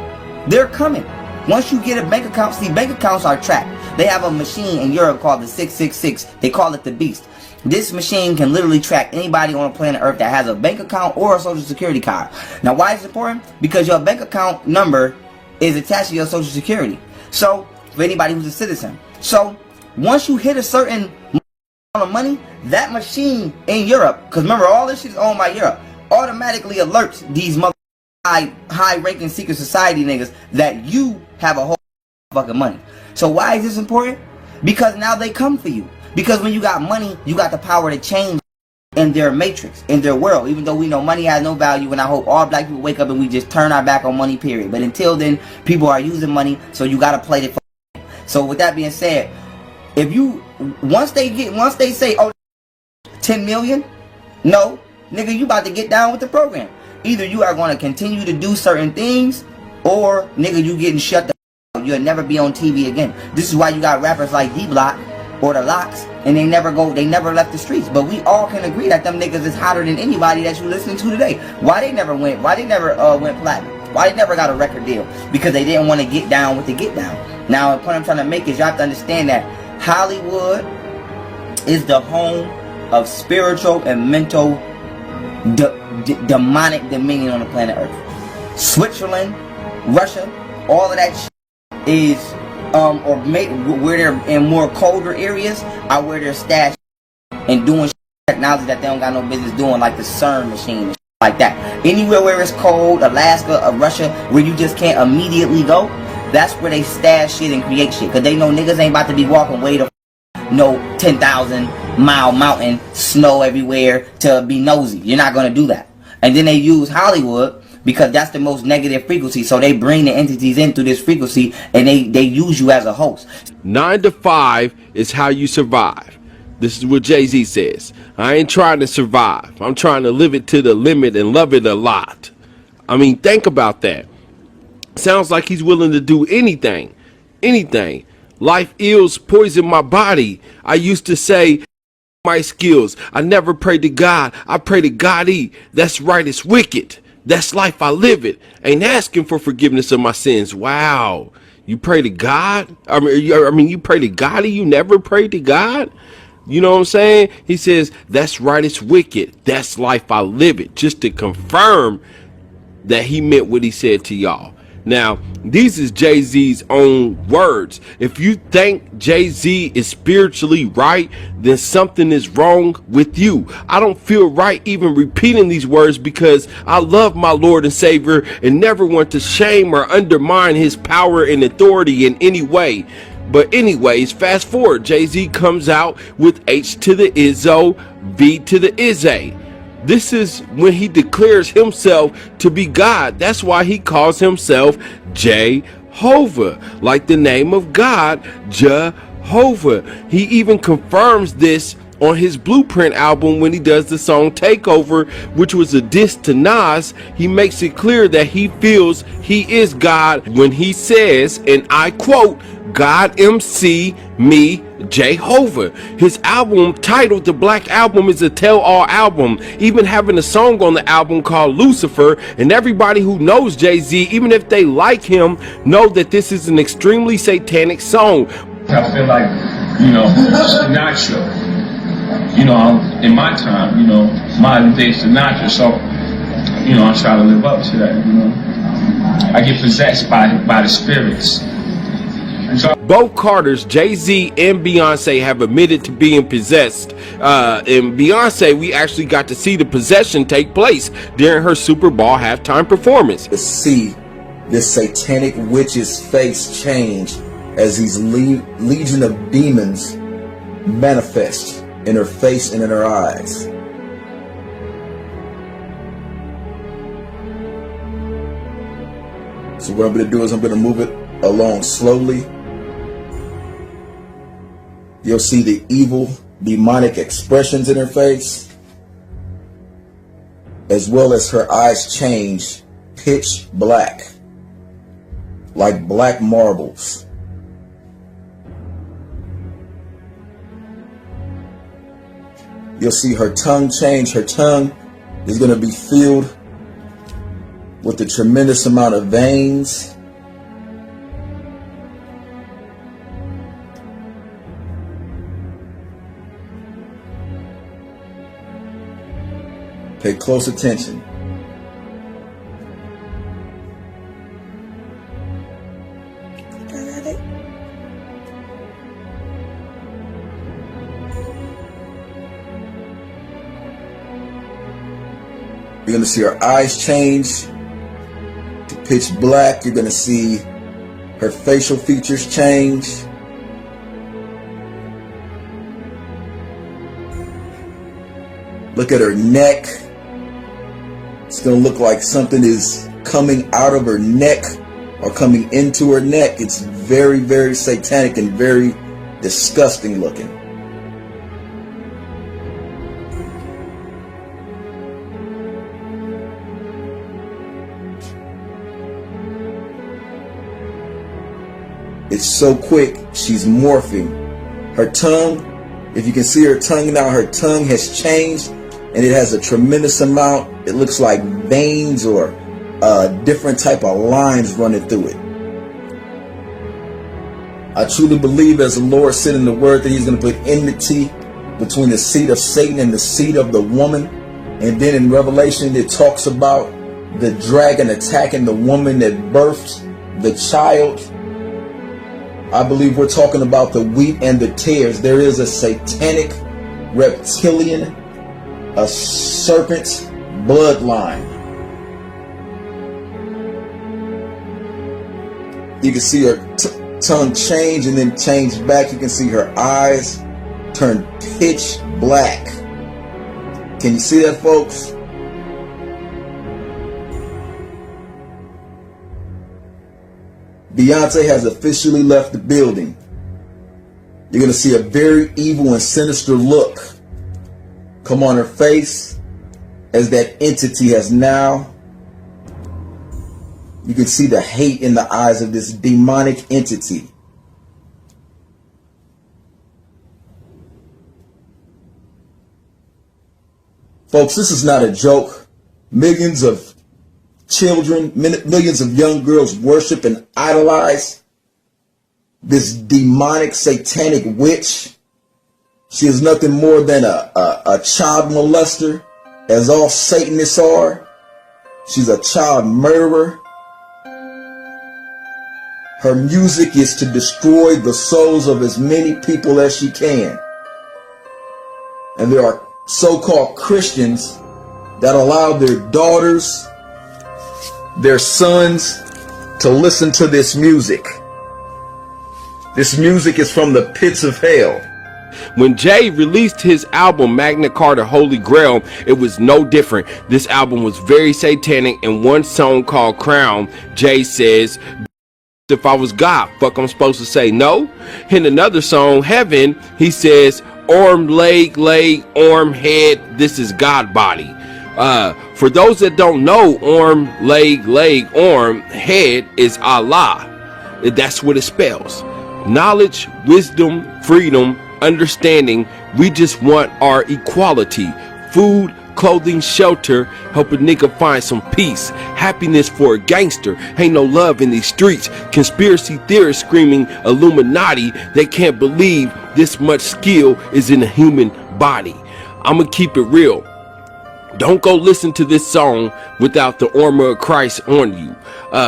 they're coming. Once you get a bank account, see, bank accounts are tracked. They have a machine in Europe called the 666. They call it the Beast. This machine can literally track anybody on planet Earth that has a bank account or a social security card. Now why is it important? Because your bank account number is attached to your social security. So, for anybody who's a citizen. So, once you hit a certain amount of money, that machine in Europe, because remember all this shit is owned by Europe, automatically alerts these high-ranking secret society niggas that you have a whole fucking money. So why is this important? Because now they come for you. Because when you got money, you got the power to change in their matrix, in their world. Even though we know money has no value, and I hope all black people wake up and we just turn our back on money, period. But until then, people are using money, so you gotta play it for. So with that being said, if you once they say, oh, 10 million, no, nigga, you about to get down with the program. Either you are going to continue to do certain things, or nigga, you getting shut the up. You'll never be on TV again. This is why you got rappers like D-Block or the Locks, and they never left the streets. But we all can agree that them niggas is hotter than anybody that you listening to today. Why they never went platinum? Why they never got a record deal? Because they didn't want to get down with the get down. Now, the point I'm trying to make is you have to understand that Hollywood is the home of spiritual and mental demonic dominion on the planet Earth. Switzerland, Russia, all of that shit is where they're in more colder areas are where they're stashed and doing technology that they don't got no business doing, like the CERN machine and like that. Anywhere where it's cold, Alaska or Russia, where you just can't immediately go, that's where they stash shit and create shit. Cause they know niggas ain't about to be walking way to no 10,000 mile mountain, snow everywhere to be nosy. You're not gonna do that. And then they use Hollywood because that's the most negative frequency. So they bring the entities in through this frequency and they use you as a host. 9 to 5 is how you survive. This is what Jay-Z says. I ain't trying to survive. I'm trying to live it to the limit and love it a lot. I mean, think about that. Sounds like he's willing to do anything. Anything. Life ills poison my body. I used to say my skills. I never pray to God. I pray to God-y. That's right, it's wicked. That's life, I live it. Ain't asking for forgiveness of my sins. Wow. You pray to God? I mean, you pray to God-y? You never pray to God? You know what I'm saying? He says, that's right, it's wicked. That's life, I live it. Just to confirm that he meant what he said to y'all. Now, these is Jay-Z's own words. If you think Jay-Z is spiritually right, then something is wrong with you. I don't feel right even repeating these words because I love my Lord and Savior and never want to shame or undermine his power and authority in any way. But anyways, fast forward, Jay-Z comes out with H to the Izzo, V to the Izzy. This is when he declares himself to be God. That's why he calls himself Jehovah, like the name of God, Jehovah. He even confirms this on his Blueprint album when he does the song Takeover, which was a diss to Nas. He makes it clear that he feels he is God when he says, and I quote, God MC me Jehovah. His album titled The Black Album is a tell-all album, even having a song on the album called Lucifer, and everybody who knows Jay-Z, even if they like him, know that this is an extremely satanic song. I feel like, Sinatra, in my time, modern day Sinatra, so, I try to live up to that, I get possessed by the spirits. Both Carters, Jay-Z and Beyonce, have admitted to being possessed. In Beyonce, we actually got to see the possession take place during her Super Bowl halftime performance. To see this satanic witch's face change as these legion of demons manifest in her face and in her eyes. So what I'm going to do is I'm going to move it along slowly. You'll see the evil, demonic expressions in her face, as well as her eyes change pitch black, like black marbles. You'll see her tongue change. Her tongue is going to be filled with a tremendous amount of veins. Pay close attention. You're going to see her eyes change to pitch black. You're going to see her facial features change. Look at her neck. It's going to look like something is coming out of her neck or coming into her neck. It's very, very satanic and very disgusting looking. It's so quick, she's morphing. Her tongue, if you can see her tongue now, her tongue has changed and it has a tremendous amount. It looks like veins or different type of lines running through it. I truly believe, as the Lord said in the word, that he's going to put enmity between the seed of Satan and the seed of the woman. And then in Revelation, it talks about the dragon attacking the woman that birthed the child. I believe we're talking about the wheat and the tares. There is a satanic, reptilian, a serpent bloodline. You can see her tongue change and then change back. You can see her eyes turn pitch black. Can you see that, folks? Beyonce has officially left the building. You're going to see a very evil and sinister look come on her face as that entity has now. You can see the hate in the eyes of this demonic entity. Folks, this is not a joke. Millions of children, millions of young girls worship and idolize this demonic satanic witch. She is nothing more than a child molester, as all Satanists are. She's a child murderer. Her music is to destroy the souls of as many people as she can. And there are so-called Christians that allow their daughters, their sons, to listen to this music. This music is from the pits of hell. When Jay released his album Magna Carta Holy Grail, it was no different. This album was very satanic. In one song called Crown, Jay says, "If I was God, fuck I'm supposed to say no?" In another song, Heaven, he says, "Arm, leg, arm, head, this is God body." For those that don't know, arm, leg, arm, head is Allah. That's what it spells. Knowledge, wisdom, freedom, understanding. We just want our equality. Food, clothing, shelter, help a nigga find some peace. Happiness for a gangster. Ain't no love in these streets. Conspiracy theorists screaming Illuminati. They can't believe this much skill is in a human body. I'ma keep it real. Don't go listen to this song without the armor of Christ on you,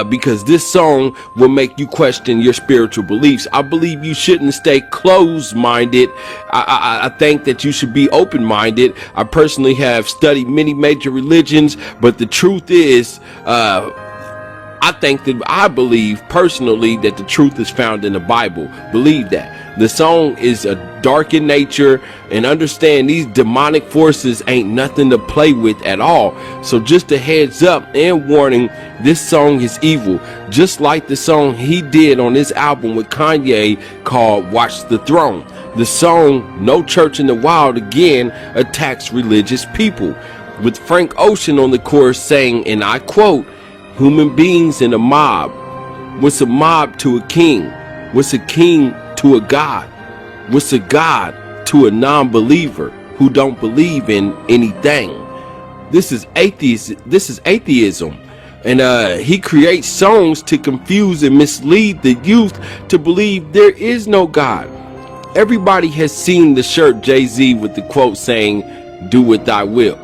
because this song will make you question your spiritual beliefs. I believe you shouldn't stay closed-minded. I think that you should be open-minded. I personally have studied many major religions, but the truth is, I believe personally that the truth is found in the Bible. Believe that. The song is dark in nature, and understand these demonic forces ain't nothing to play with at all. So just a heads up and warning, this song is evil. Just like the song he did on his album with Kanye called Watch the Throne. The song No Church in the Wild again attacks religious people, with Frank Ocean on the chorus saying, and I quote, "Human beings in a mob. What's a mob to a king? What's a king to a god? What's a god to a non-believer who don't believe in anything?" This is atheism. And he creates songs to confuse and mislead the youth to believe there is no God. Everybody has seen the shirt Jay-Z with the quote saying, "Do what thy will."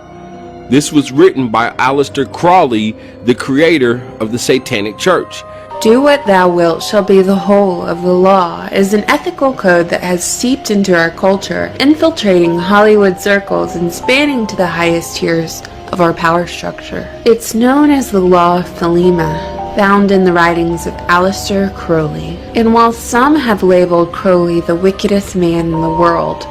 This was written by Aleister Crowley, the creator of the Satanic Church. Do what thou wilt shall be the whole of the law is an ethical code that has seeped into our culture, infiltrating Hollywood circles and spanning to the highest tiers of our power structure. It's known as the Law of Thelema, found in the writings of Aleister Crowley. And while some have labeled Crowley the wickedest man in the world,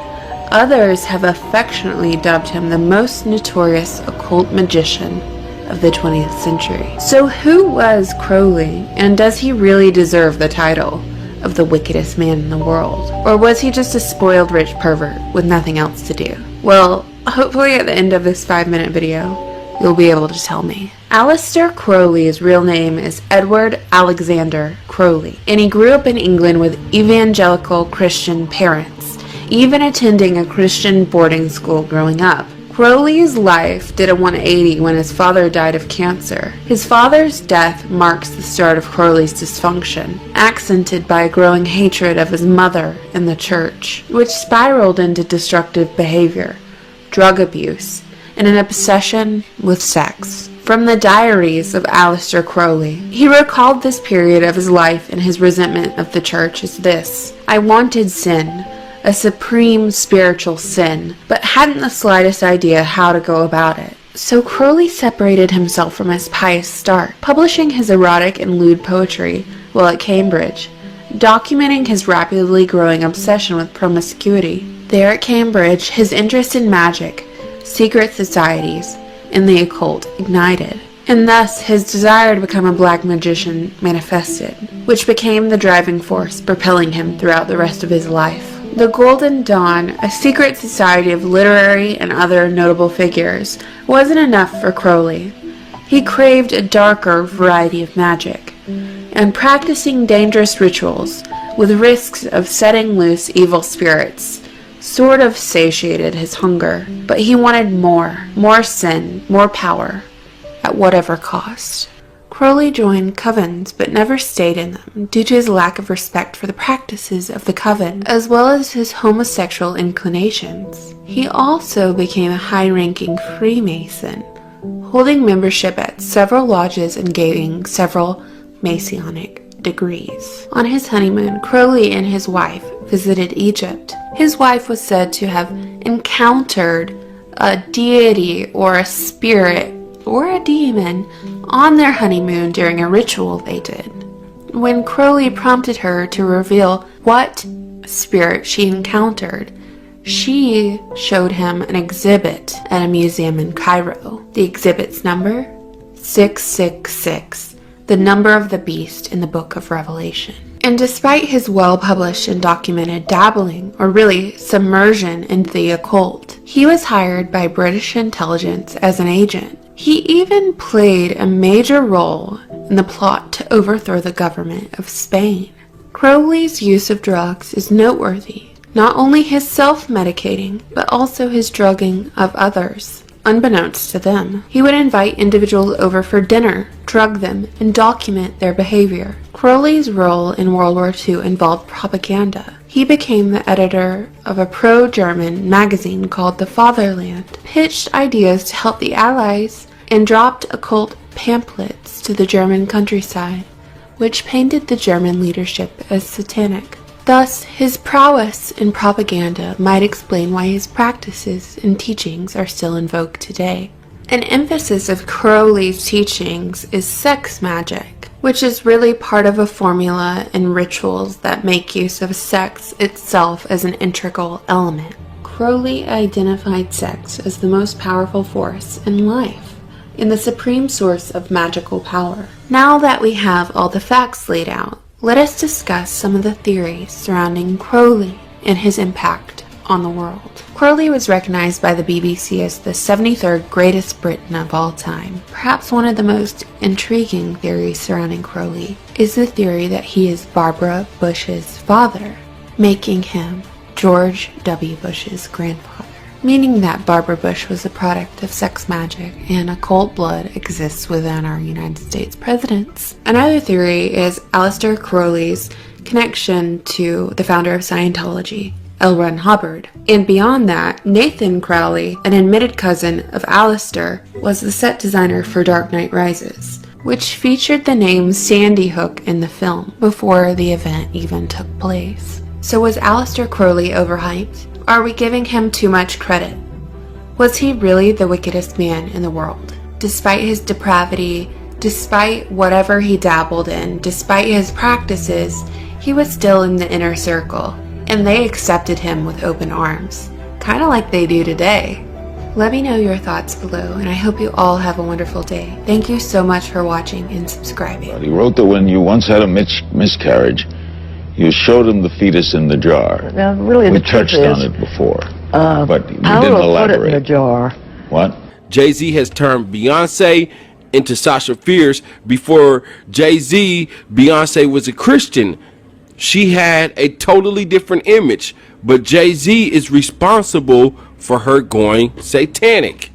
others have affectionately dubbed him the most notorious occult magician of the 20th century. So who was Crowley, and does he really deserve the title of the wickedest man in the world? Or was he just a spoiled rich pervert with nothing else to do? Well, hopefully at the end of this 5-minute video, you'll be able to tell me. Aleister Crowley's real name is Edward Alexander Crowley, and he grew up in England with evangelical Christian parents, even attending a Christian boarding school growing up. Crowley's life did a 180 when his father died of cancer. His father's death marks the start of Crowley's dysfunction, accented by a growing hatred of his mother and the church, which spiraled into destructive behavior, drug abuse, and an obsession with sex. From the diaries of Aleister Crowley, he recalled this period of his life and his resentment of the church as this: "I wanted sin, a supreme spiritual sin, but hadn't the slightest idea how to go about it." So Crowley separated himself from his pious start, publishing his erotic and lewd poetry while at Cambridge, documenting his rapidly growing obsession with promiscuity. There at Cambridge, his interest in magic, secret societies, and the occult ignited, and thus his desire to become a black magician manifested, which became the driving force propelling him throughout the rest of his life. The Golden Dawn, a secret society of literary and other notable figures, wasn't enough for Crowley. He craved a darker variety of magic, and practicing dangerous rituals with risks of setting loose evil spirits sort of satiated his hunger. But he wanted more sin, more power, at whatever cost. Crowley joined covens but never stayed in them due to his lack of respect for the practices of the coven, as well as his homosexual inclinations. He also became a high-ranking Freemason, holding membership at several lodges and gaining several Masonic degrees. On his honeymoon, Crowley and his wife visited Egypt. His wife was said to have encountered a deity or a spirit or a demon on their honeymoon during a ritual they did. When Crowley prompted her to reveal what spirit she encountered, she showed him an exhibit at a museum in Cairo. The exhibit's number? 666, the number of the beast in the Book of Revelation. And despite his well-published and documented dabbling, or really submersion into the occult, he was hired by British intelligence as an agent. He even played a major role in the plot to overthrow the government of Spain. Crowley's use of drugs is noteworthy, not only his self-medicating, but also his drugging of others. Unbeknownst to them, he would invite individuals over for dinner, drug them, and document their behavior. Crowley's role in World War II involved propaganda. He became the editor of a pro-German magazine called The Fatherland, pitched ideas to help the Allies, and dropped occult pamphlets to the German countryside, which painted the German leadership as satanic. Thus, his prowess in propaganda might explain why his practices and teachings are still in vogue today. An emphasis of Crowley's teachings is sex magic, which is really part of a formula and rituals that make use of sex itself as an integral element. Crowley identified sex as the most powerful force in life, and the supreme source of magical power. Now that we have all the facts laid out, let us discuss some of the theories surrounding Crowley and his impact on the world. Crowley was recognized by the BBC as the 73rd greatest Briton of all time. Perhaps one of the most intriguing theories surrounding Crowley is the theory that he is Barbara Bush's father, making him George W. Bush's grandfather, meaning that Barbara Bush was a product of sex magic and occult blood exists within our United States presidents. Another theory is Aleister Crowley's connection to the founder of Scientology, L. Ron Hubbard. And beyond that, Nathan Crowley, an admitted cousin of Aleister, was the set designer for Dark Knight Rises, which featured the name Sandy Hook in the film before the event even took place. So was Aleister Crowley overhyped? Are we giving him too much credit? Was he really the wickedest man in the world? Despite his depravity, despite whatever he dabbled in, despite his practices, he was still in the inner circle, and they accepted him with open arms, kind of like they do today. Let me know your thoughts below, and I hope you all have a wonderful day. Thank you so much for watching and subscribing. He wrote that when you once had a miscarriage, you showed him the fetus in the jar. Now, really, we the truth touched is, on it before, but we I didn't will elaborate. put it in a jar. What? Jay-Z has turned Beyonce into Sasha Fierce. Before Jay-Z, Beyonce was a Christian. She had a totally different image, but Jay-Z is responsible for her going satanic.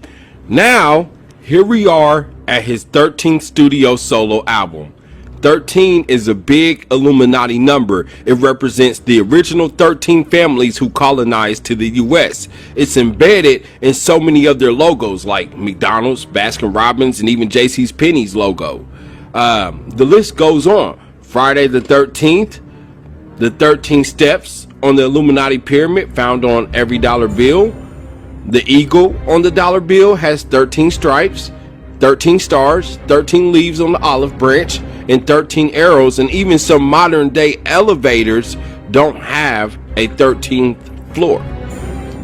Now, here we are at his 13th studio solo album. 13 is a big Illuminati number. It represents the original 13 families who colonized to the US. It's embedded in so many of their logos like McDonald's, Baskin Robbins, and even JC's Penney's logo. The list goes on. Friday the 13th, the 13 steps on the Illuminati pyramid found on every dollar bill. The eagle on the dollar bill has 13 stripes, 13 stars, 13 leaves on the olive branch, and 13 arrows, and even some modern day elevators don't have a 13th floor.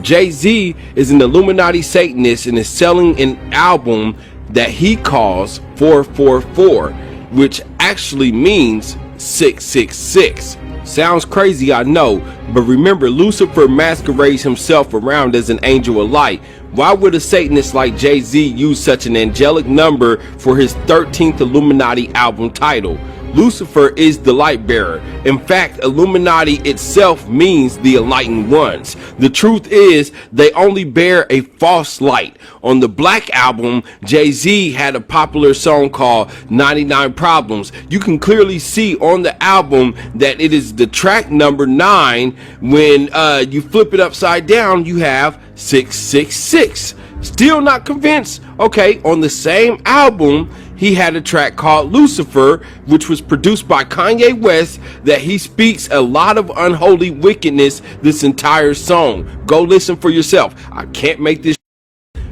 Jay-Z is an Illuminati Satanist and is selling an album that he calls 444, which actually means 666. Sounds crazy, I know, but remember, Lucifer masquerades himself around as an angel of light. Why would a Satanist like Jay-Z use such an angelic number for his 13th Illuminati album title? Lucifer is the light bearer. In fact, Illuminati itself means the enlightened ones. The truth is, they only bear a false light. On the Black album, Jay-Z had a popular song called 99 Problems. You can clearly see on the album that it is the track number 9. When you flip it upside down, you have 666. Still not convinced? Okay, on the same album, he had a track called Lucifer, which was produced by Kanye West, that he speaks a lot of unholy wickedness this entire song. Go listen for yourself. I can't make this.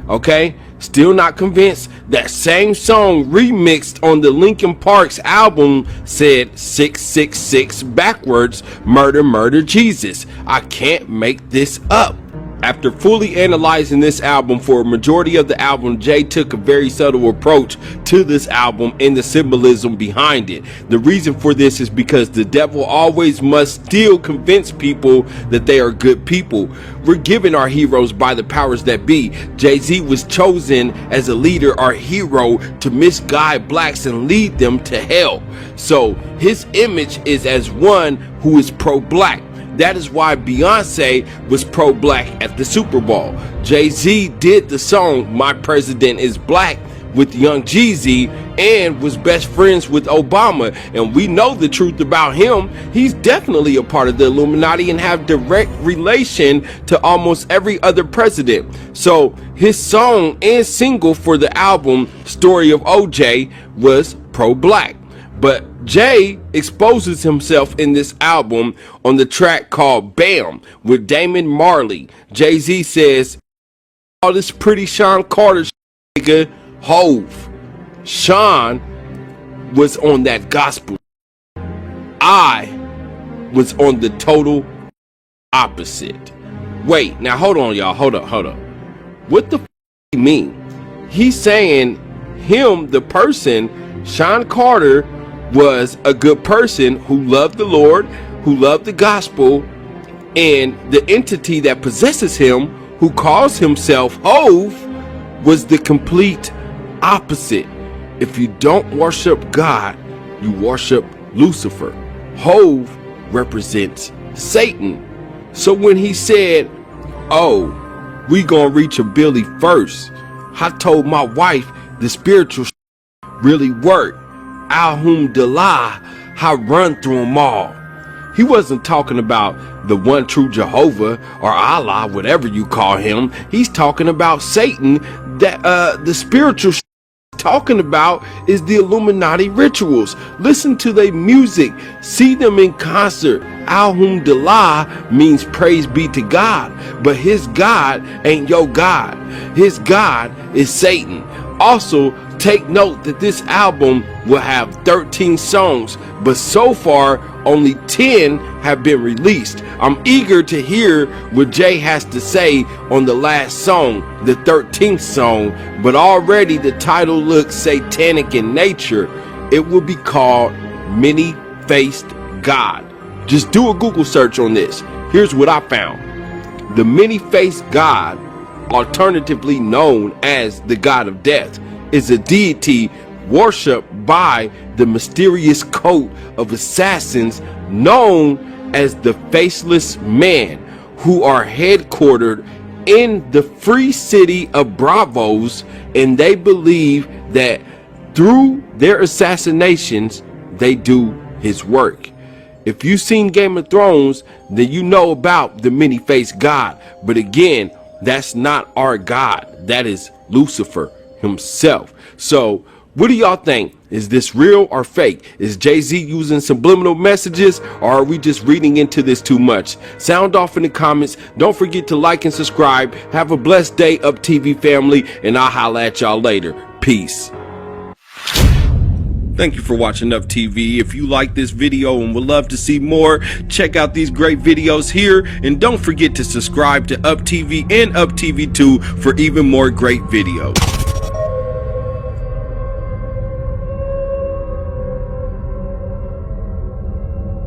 Okay, still not convinced? That same song remixed on the Linkin Park's album said 666 backwards, murder, murder, Jesus. I can't make this up. After fully analyzing this album for a majority of the album, Jay took a very subtle approach to this album and the symbolism behind it. The reason for this is because the devil always must still convince people that they are good people. We're given our heroes by the powers that be. Jay-Z was chosen as a leader or hero to misguide blacks and lead them to hell. So his image is as one who is pro-black. That is why Beyonce was pro-black at the Super Bowl. Jay-Z did the song My President is Black with Young Jeezy and was best friends with Obama. And we know the truth about him. He's definitely a part of the Illuminati and have direct relation to almost every other president. So his song and single for the album Story of OJ was pro-black. But Jay exposes himself in this album on the track called Bam with Damon Marley. Jay-Z says, all this pretty Sean Carter nigga, Hove. Sean was on that gospel. I was on the total opposite. Wait, now hold on, y'all. Hold up. What the you mean? He's saying him, the person, Sean Carter, was a good person who loved the Lord, who loved the gospel, and the entity that possesses him, who calls himself Hove, was the complete opposite. If you don't worship God, you worship Lucifer. Hove represents Satan. So when he said, oh, we gonna reach a Billy first, I told my wife the spiritual really worked. Alhamdulillah, I run through them all. He wasn't talking about the one true Jehovah or Allah, whatever you call him. He's talking about Satan, that the spiritual talking about is the Illuminati rituals. Listen to their music, see them in concert. Alhamdulillah means praise be to God, but his God ain't your God. His God is Satan. Also, take note that this album will have 13 songs, but so far only 10 have been released. I'm eager to hear what Jay has to say on the last song, the 13th song, but already the title looks satanic in nature. It will be called Many-Faced God. Just do a Google search on this. Here's what I found. The Many-Faced God, alternatively known as the God of Death, is a deity worshipped by the mysterious cult of assassins known as the Faceless Man, who are headquartered in the free city of Bravos, and they believe that through their assassinations they do his work. If you've seen Game of Thrones, then you know about the many-faced God. But again, that's not our God. That is Lucifer himself. So what do y'all think? Is this real or fake? Is Jay-Z using subliminal messages, or are we just reading into this too much? Sound off in the comments. Don't forget to like and subscribe. Have a blessed day, Up TV family, and I'll holla at y'all later. Peace. Thank you for watching Up TV. If you like this video and would love to see more, check out these great videos here, and don't forget to subscribe to Up TV and Up TV 2 for even more great videos.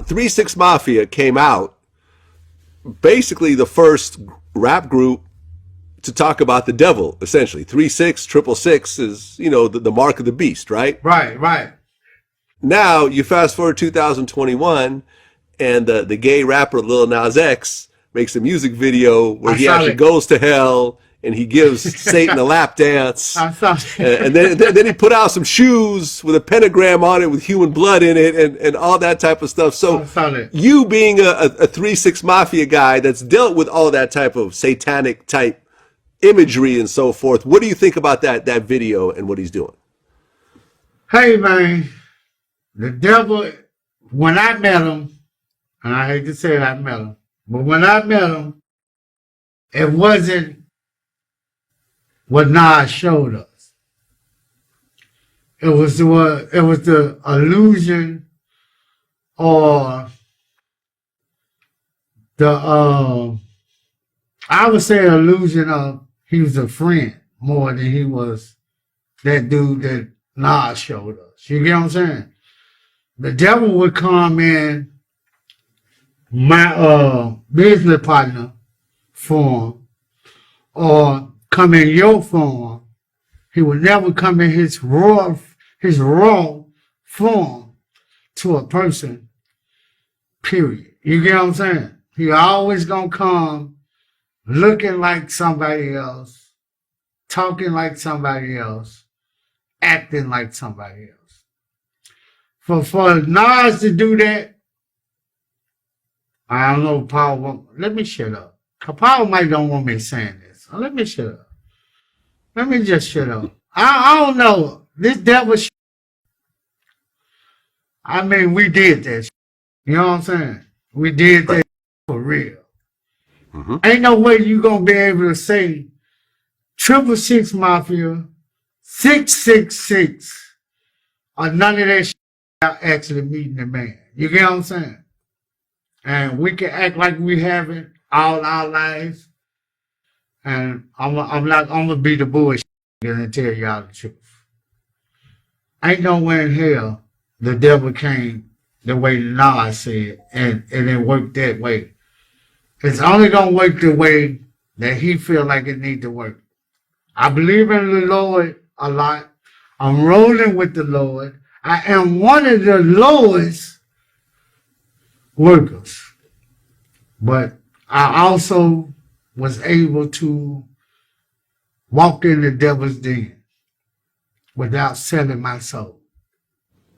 3-6 Mafia came out, basically the first rap group to talk about the devil, essentially. 3-6, 666 is, you know, the mark of the beast, right? Right. Now, you fast forward 2021, and the gay rapper Lil Nas X makes a music video where he actually goes to hell, and he gives Satan a lap dance. I saw it. And then he put out some shoes with a pentagram on it with human blood in it and all that type of stuff. So you being a 3-6 Mafia guy that's dealt with all that type of satanic type imagery and so forth, what do you think about that video and what he's doing? Hey, man, the devil, when I met him, and I hate to say I met him, but when I met him, it wasn't what Nas showed us. It was the illusion, or the I would say illusion of he was a friend more than he was that dude that Nas showed us. You get what I'm saying? The devil would come in my business partner form, or come in your form. He would never come in his raw form to a person, period. You get what I'm saying? He always gonna come looking like somebody else, talking like somebody else, acting like somebody else. For Nas to do that, I don't know, Paul, let me shut up. Paul might don't want me saying this. Let me shut up. Let me just shut up. I don't know. This devil I mean, we did that. You know what I'm saying? We did that for real. Ain't no way you gonna be able to say 666 Mafia, 666, or none of that shit without actually meeting the man. You get what I'm saying? And we can act like we haven't all our lives. And I'm gonna be the bullshit and tell y'all the truth. Ain't no way in hell the devil came the way Nas said, and it worked that way. It's only gonna work the way that he feel like it need to work. I believe in the Lord a lot. I'm rolling with the Lord. I am one of the Lord's workers. But I also was able to walk in the devil's den without selling my soul.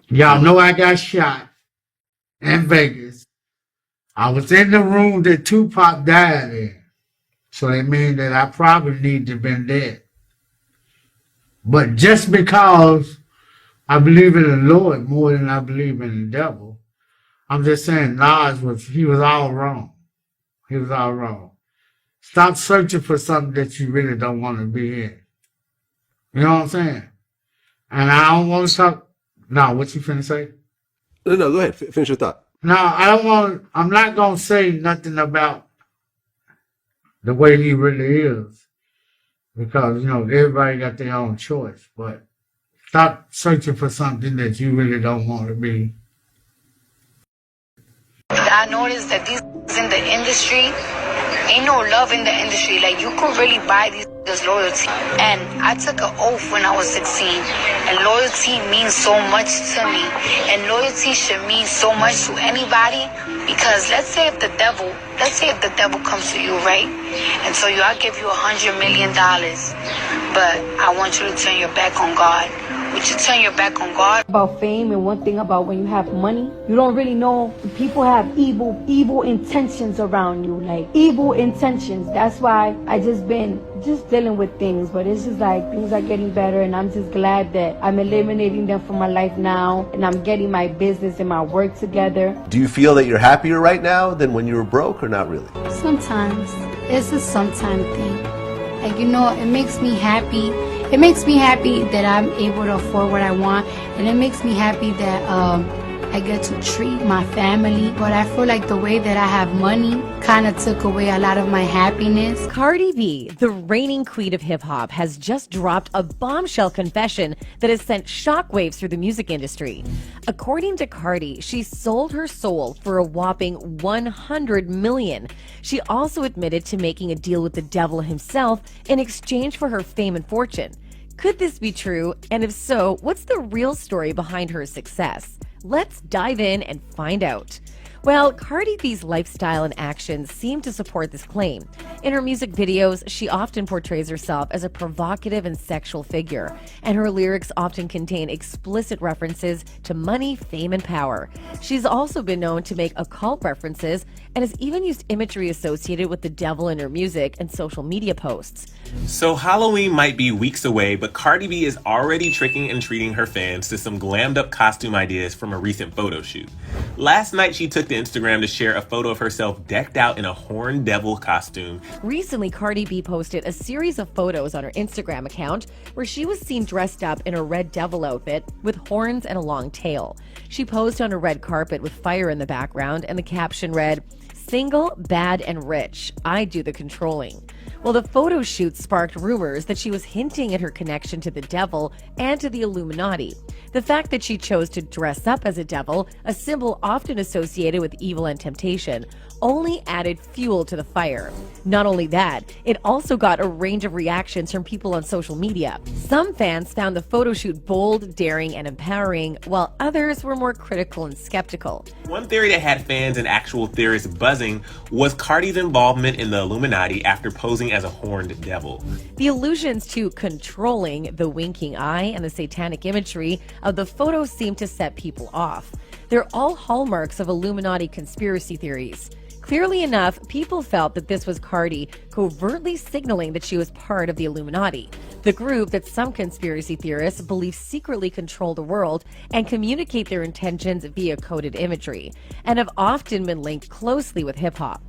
Y'all know I got shot in Vegas. I was in the room that Tupac died in. So that means that I probably need to have been dead. But just because I believe in the Lord more than I believe in the devil, I'm just saying he was all wrong. He was all wrong. Stop searching for something that you really don't want to be in. You know what I'm saying? And I don't want to talk. No, what you finna say? No, go ahead. Finish your thought. No, I'm not going to say nothing about the way he really is. Because, everybody got their own choice. But stop searching for something that you really don't want to be. I noticed that these in the industry, ain't no love in the industry. Like, you can really buy these loyalty. And I took an oath when I was 16. And loyalty means so much to me. And loyalty should mean so much to anybody. Because let's say if the devil comes to you, right? And so I'll give you $100 million. But I want you to turn your back on God. Would you turn your back on God? About fame, and one thing about when you have money, you don't really know. People have evil intentions around you, like evil intentions. That's why I just been dealing with things, but it's just like things are getting better, and I'm just glad that I'm eliminating them from my life now, and I'm getting my business and my work together. Do you feel that you're happier right now than when you were broke, or not really? Sometimes. It's a sometime thing. Like, it makes me happy. It makes me happy that I'm able to afford what I want, and it makes me happy that I get to treat my family. But I feel like the way that I have money kind of took away a lot of my happiness. Cardi B, the reigning queen of hip-hop, has just dropped a bombshell confession that has sent shockwaves through the music industry. According to Cardi, she sold her soul for a whopping $100 million. She also admitted to making a deal with the devil himself in exchange for her fame and fortune. Could this be true? And if so, what's the real story behind her success? Let's dive in and find out. Well, Cardi B's lifestyle and actions seem to support this claim. In her music videos, she often portrays herself as a provocative and sexual figure, and her lyrics often contain explicit references to money, fame, and power. She's also been known to make occult references and has even used imagery associated with the devil in her music and social media posts. So Halloween might be weeks away, but Cardi B is already tricking and treating her fans to some glammed up costume ideas from a recent photo shoot. Last night she took to Instagram to share a photo of herself decked out in a horned devil costume. Recently, Cardi B posted a series of photos on her Instagram account where she was seen dressed up in a red devil outfit with horns and a long tail. She posed on a red carpet with fire in the background, and the caption read, "Single, bad, and rich. I do the controlling." Well, the photo shoot sparked rumors that she was hinting at her connection to the devil and to the Illuminati. The fact that she chose to dress up as a devil, a symbol often associated with evil and temptation, only added fuel to the fire. Not only that, it also got a range of reactions from people on social media. Some fans found the photo shoot bold, daring, and empowering, while others were more critical and skeptical. One theory that had fans and actual theorists buzzing was Cardi's involvement in the Illuminati after posing as a horned devil. The allusions to controlling, the winking eye, and the satanic imagery of the photo seem to set people off. They're all hallmarks of Illuminati conspiracy theories. Clearly enough, people felt that this was Cardi covertly signaling that she was part of the Illuminati, the group that some conspiracy theorists believe secretly control the world and communicate their intentions via coded imagery, and have often been linked closely with hip-hop.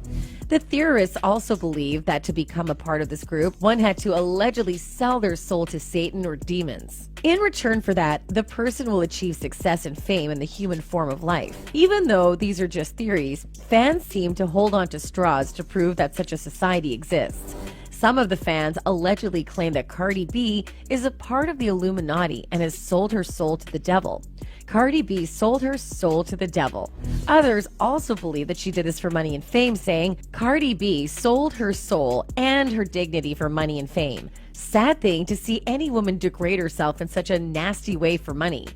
The theorists also believe that to become a part of this group, one had to allegedly sell their soul to Satan or demons. In return for that, the person will achieve success and fame in the human form of life. Even though these are just theories, fans seem to hold on to straws to prove that such a society exists. Some of the fans allegedly claim that Cardi B is a part of the Illuminati and has sold her soul to the devil. Cardi B sold her soul to the devil. Others also believe that she did this for money and fame, saying Cardi B sold her soul and her dignity for money and fame. Sad thing to see any woman degrade herself in such a nasty way for money.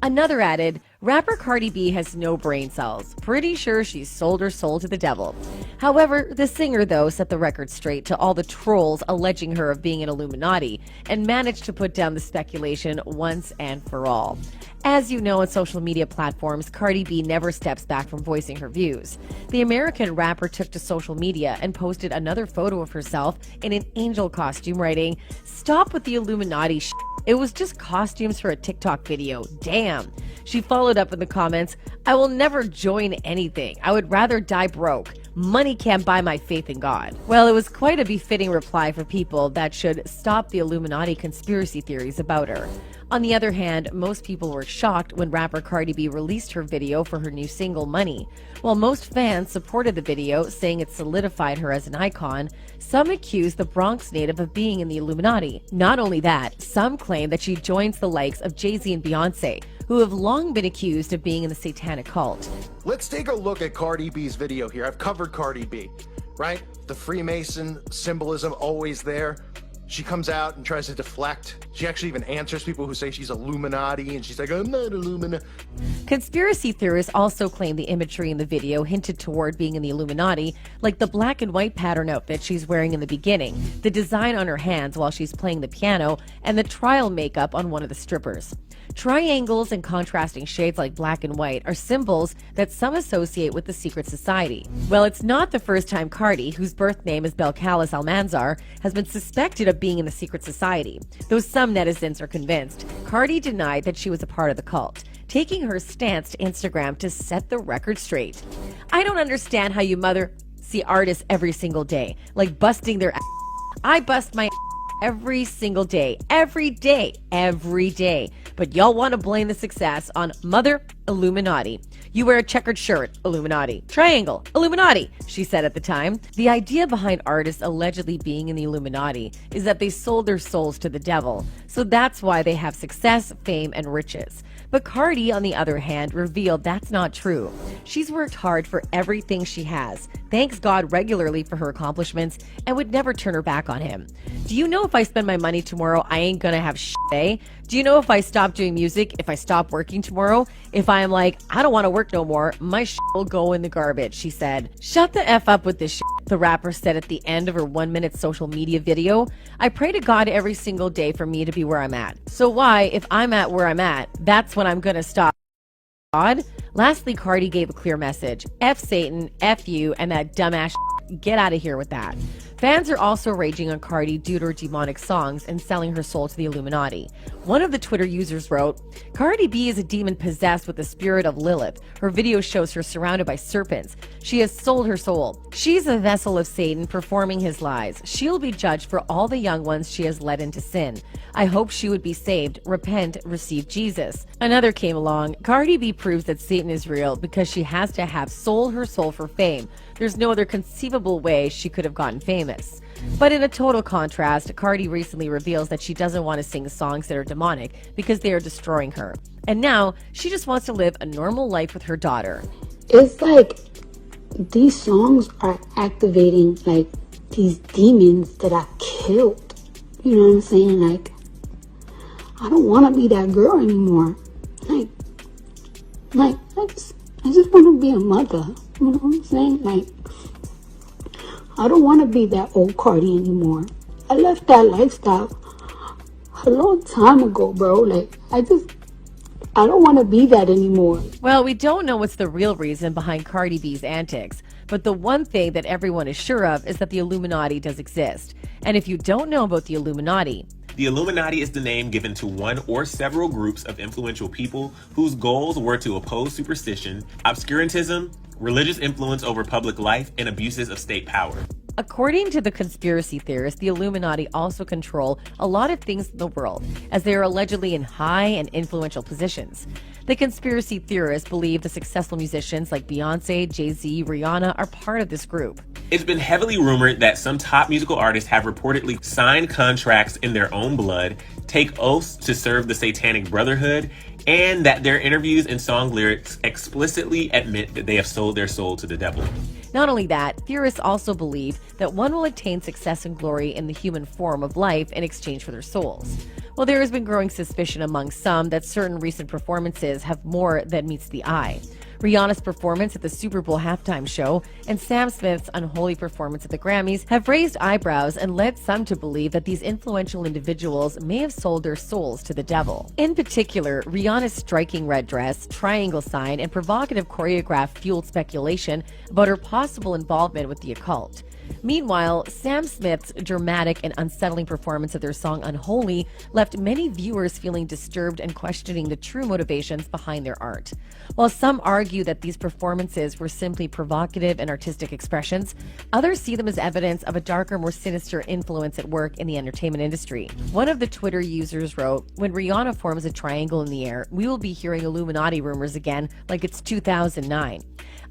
Another added, rapper Cardi B has no brain cells. Pretty sure she sold her soul to the devil. However, the singer, though, set the record straight to all the trolls alleging her of being an Illuminati and managed to put down the speculation once and for all. As you know, on social media platforms, Cardi B never steps back from voicing her views. The American rapper took to social media and posted another photo of herself in an angel costume, writing, "Stop with the Illuminati shit. It was just costumes for a TikTok video. Damn." She followed up in the comments, "I will never join anything. I would rather die broke. Money can't buy my faith in God." Well, it was quite a befitting reply for people that should stop the Illuminati conspiracy theories about her. On the other hand, most people were shocked when rapper Cardi B released her video for her new single, Money. While most fans supported the video, saying it solidified her as an icon, some accused the Bronx native of being in the Illuminati. Not only that, some claim that she joins the likes of Jay-Z and Beyonce, who have long been accused of being in the satanic cult. Let's take a look at Cardi B's video here. I've covered Cardi B, right? The Freemason symbolism always there. She comes out and tries to deflect. She actually even answers people who say she's Illuminati, and she's like, "I'm not Illuminati." Conspiracy theorists also claim the imagery in the video hinted toward being in the Illuminati, like the black and white pattern outfit she's wearing in the beginning, the design on her hands while she's playing the piano, and the trial makeup on one of the strippers. Triangles and contrasting shades like black and white are symbols that some associate with the secret society. Well, it's not the first time Cardi, whose birth name is Belcalis Almanzar, has been suspected of being in the secret society, though some netizens are convinced. Cardi denied that she was a part of the cult, taking her stance to Instagram to set the record straight. "I don't understand how you see artists every single day, like busting their ass. I bust my every single day, every day. But y'all want to blame the success on Mother Illuminati. You wear a checkered shirt, Illuminati. Triangle, Illuminati," she said at the time. The idea behind artists allegedly being in the Illuminati is that they sold their souls to the devil. So that's why they have success, fame, and riches. But Cardi, on the other hand, revealed that's not true. She's worked hard for everything she has, thanks God regularly for her accomplishments, and would never turn her back on him. "Do you know if I spend my money tomorrow, I ain't gonna have shit, eh? Do you know if I stop doing music, if I stop working tomorrow, if I am like, I don't want to work no more, my shit will go in the garbage," she said. "Shut the F up with this shit," the rapper said at the end of her 1-minute social media video. "I pray to God every single day for me to be where I'm at. So why, if I'm at where I'm at, that's when I'm gonna stop God?" Lastly, Cardi gave a clear message. F Satan, F you, and that dumbass shit. Get out of here with that. Fans are also raging on Cardi due to her demonic songs and selling her soul to the Illuminati. One of the Twitter users wrote, "Cardi B is a demon possessed with the spirit of Lilith. Her video shows her surrounded by serpents. She has sold her soul. She's a vessel of Satan performing his lies. She'll be judged for all the young ones she has led into sin. I hope she would be saved, repent, receive Jesus." Another came along. "Cardi B proves that Satan is real because she has to have sold her soul for fame. There's no other conceivable way she could have gotten famous." But in a total contrast, Cardi recently reveals that she doesn't want to sing songs that are demonic because they are destroying her. And now she just wants to live a normal life with her daughter. It's like these songs are activating like these demons that I killed. You know what I'm saying? Like, I don't want to be that girl anymore. Like I just want to be a mother. You know what I'm saying? Like, I don't want to be that old Cardi anymore. I left that lifestyle a long time ago, bro. Like, I don't want to be that anymore. Well, we don't know what's the real reason behind Cardi B's antics, but the one thing that everyone is sure of is that the Illuminati does exist. And if you don't know about the Illuminati is the name given to one or several groups of influential people whose goals were to oppose superstition, obscurantism, religious influence over public life, and abuses of state power. According to the conspiracy theorists, the Illuminati also control a lot of things in the world, as they are allegedly in high and influential positions. The conspiracy theorists believe the successful musicians like Beyonce, Jay-Z, Rihanna are part of this group. It's been heavily rumored that some top musical artists have reportedly signed contracts in their own blood, take oaths to serve the Satanic Brotherhood, and that their interviews and song lyrics explicitly admit that they have sold their soul to the devil. Not only that, theorists also believe that one will attain success and glory in the human form of life in exchange for their souls. Well, there has been growing suspicion among some that certain recent performances have more than meets the eye. Rihanna's performance at the Super Bowl halftime show and Sam Smith's unholy performance at the Grammys have raised eyebrows and led some to believe that these influential individuals may have sold their souls to the devil. In particular, Rihanna's striking red dress, triangle sign, and provocative choreograph fueled speculation about her possible involvement with the occult. Meanwhile, Sam Smith's dramatic and unsettling performance of their song Unholy left many viewers feeling disturbed and questioning the true motivations behind their art. While some argue that these performances were simply provocative and artistic expressions, others see them as evidence of a darker, more sinister influence at work in the entertainment industry. One of the Twitter users wrote, "When Rihanna forms a triangle in the air, we will be hearing Illuminati rumors again like it's 2009.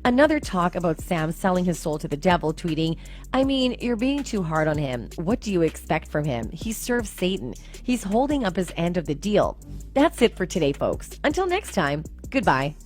Another talk about Sam selling his soul to the devil, tweeting, "I mean, you're being too hard on him. What do you expect from him? He serves Satan. He's holding up his end of the deal." That's it for today, folks. Until next time, goodbye.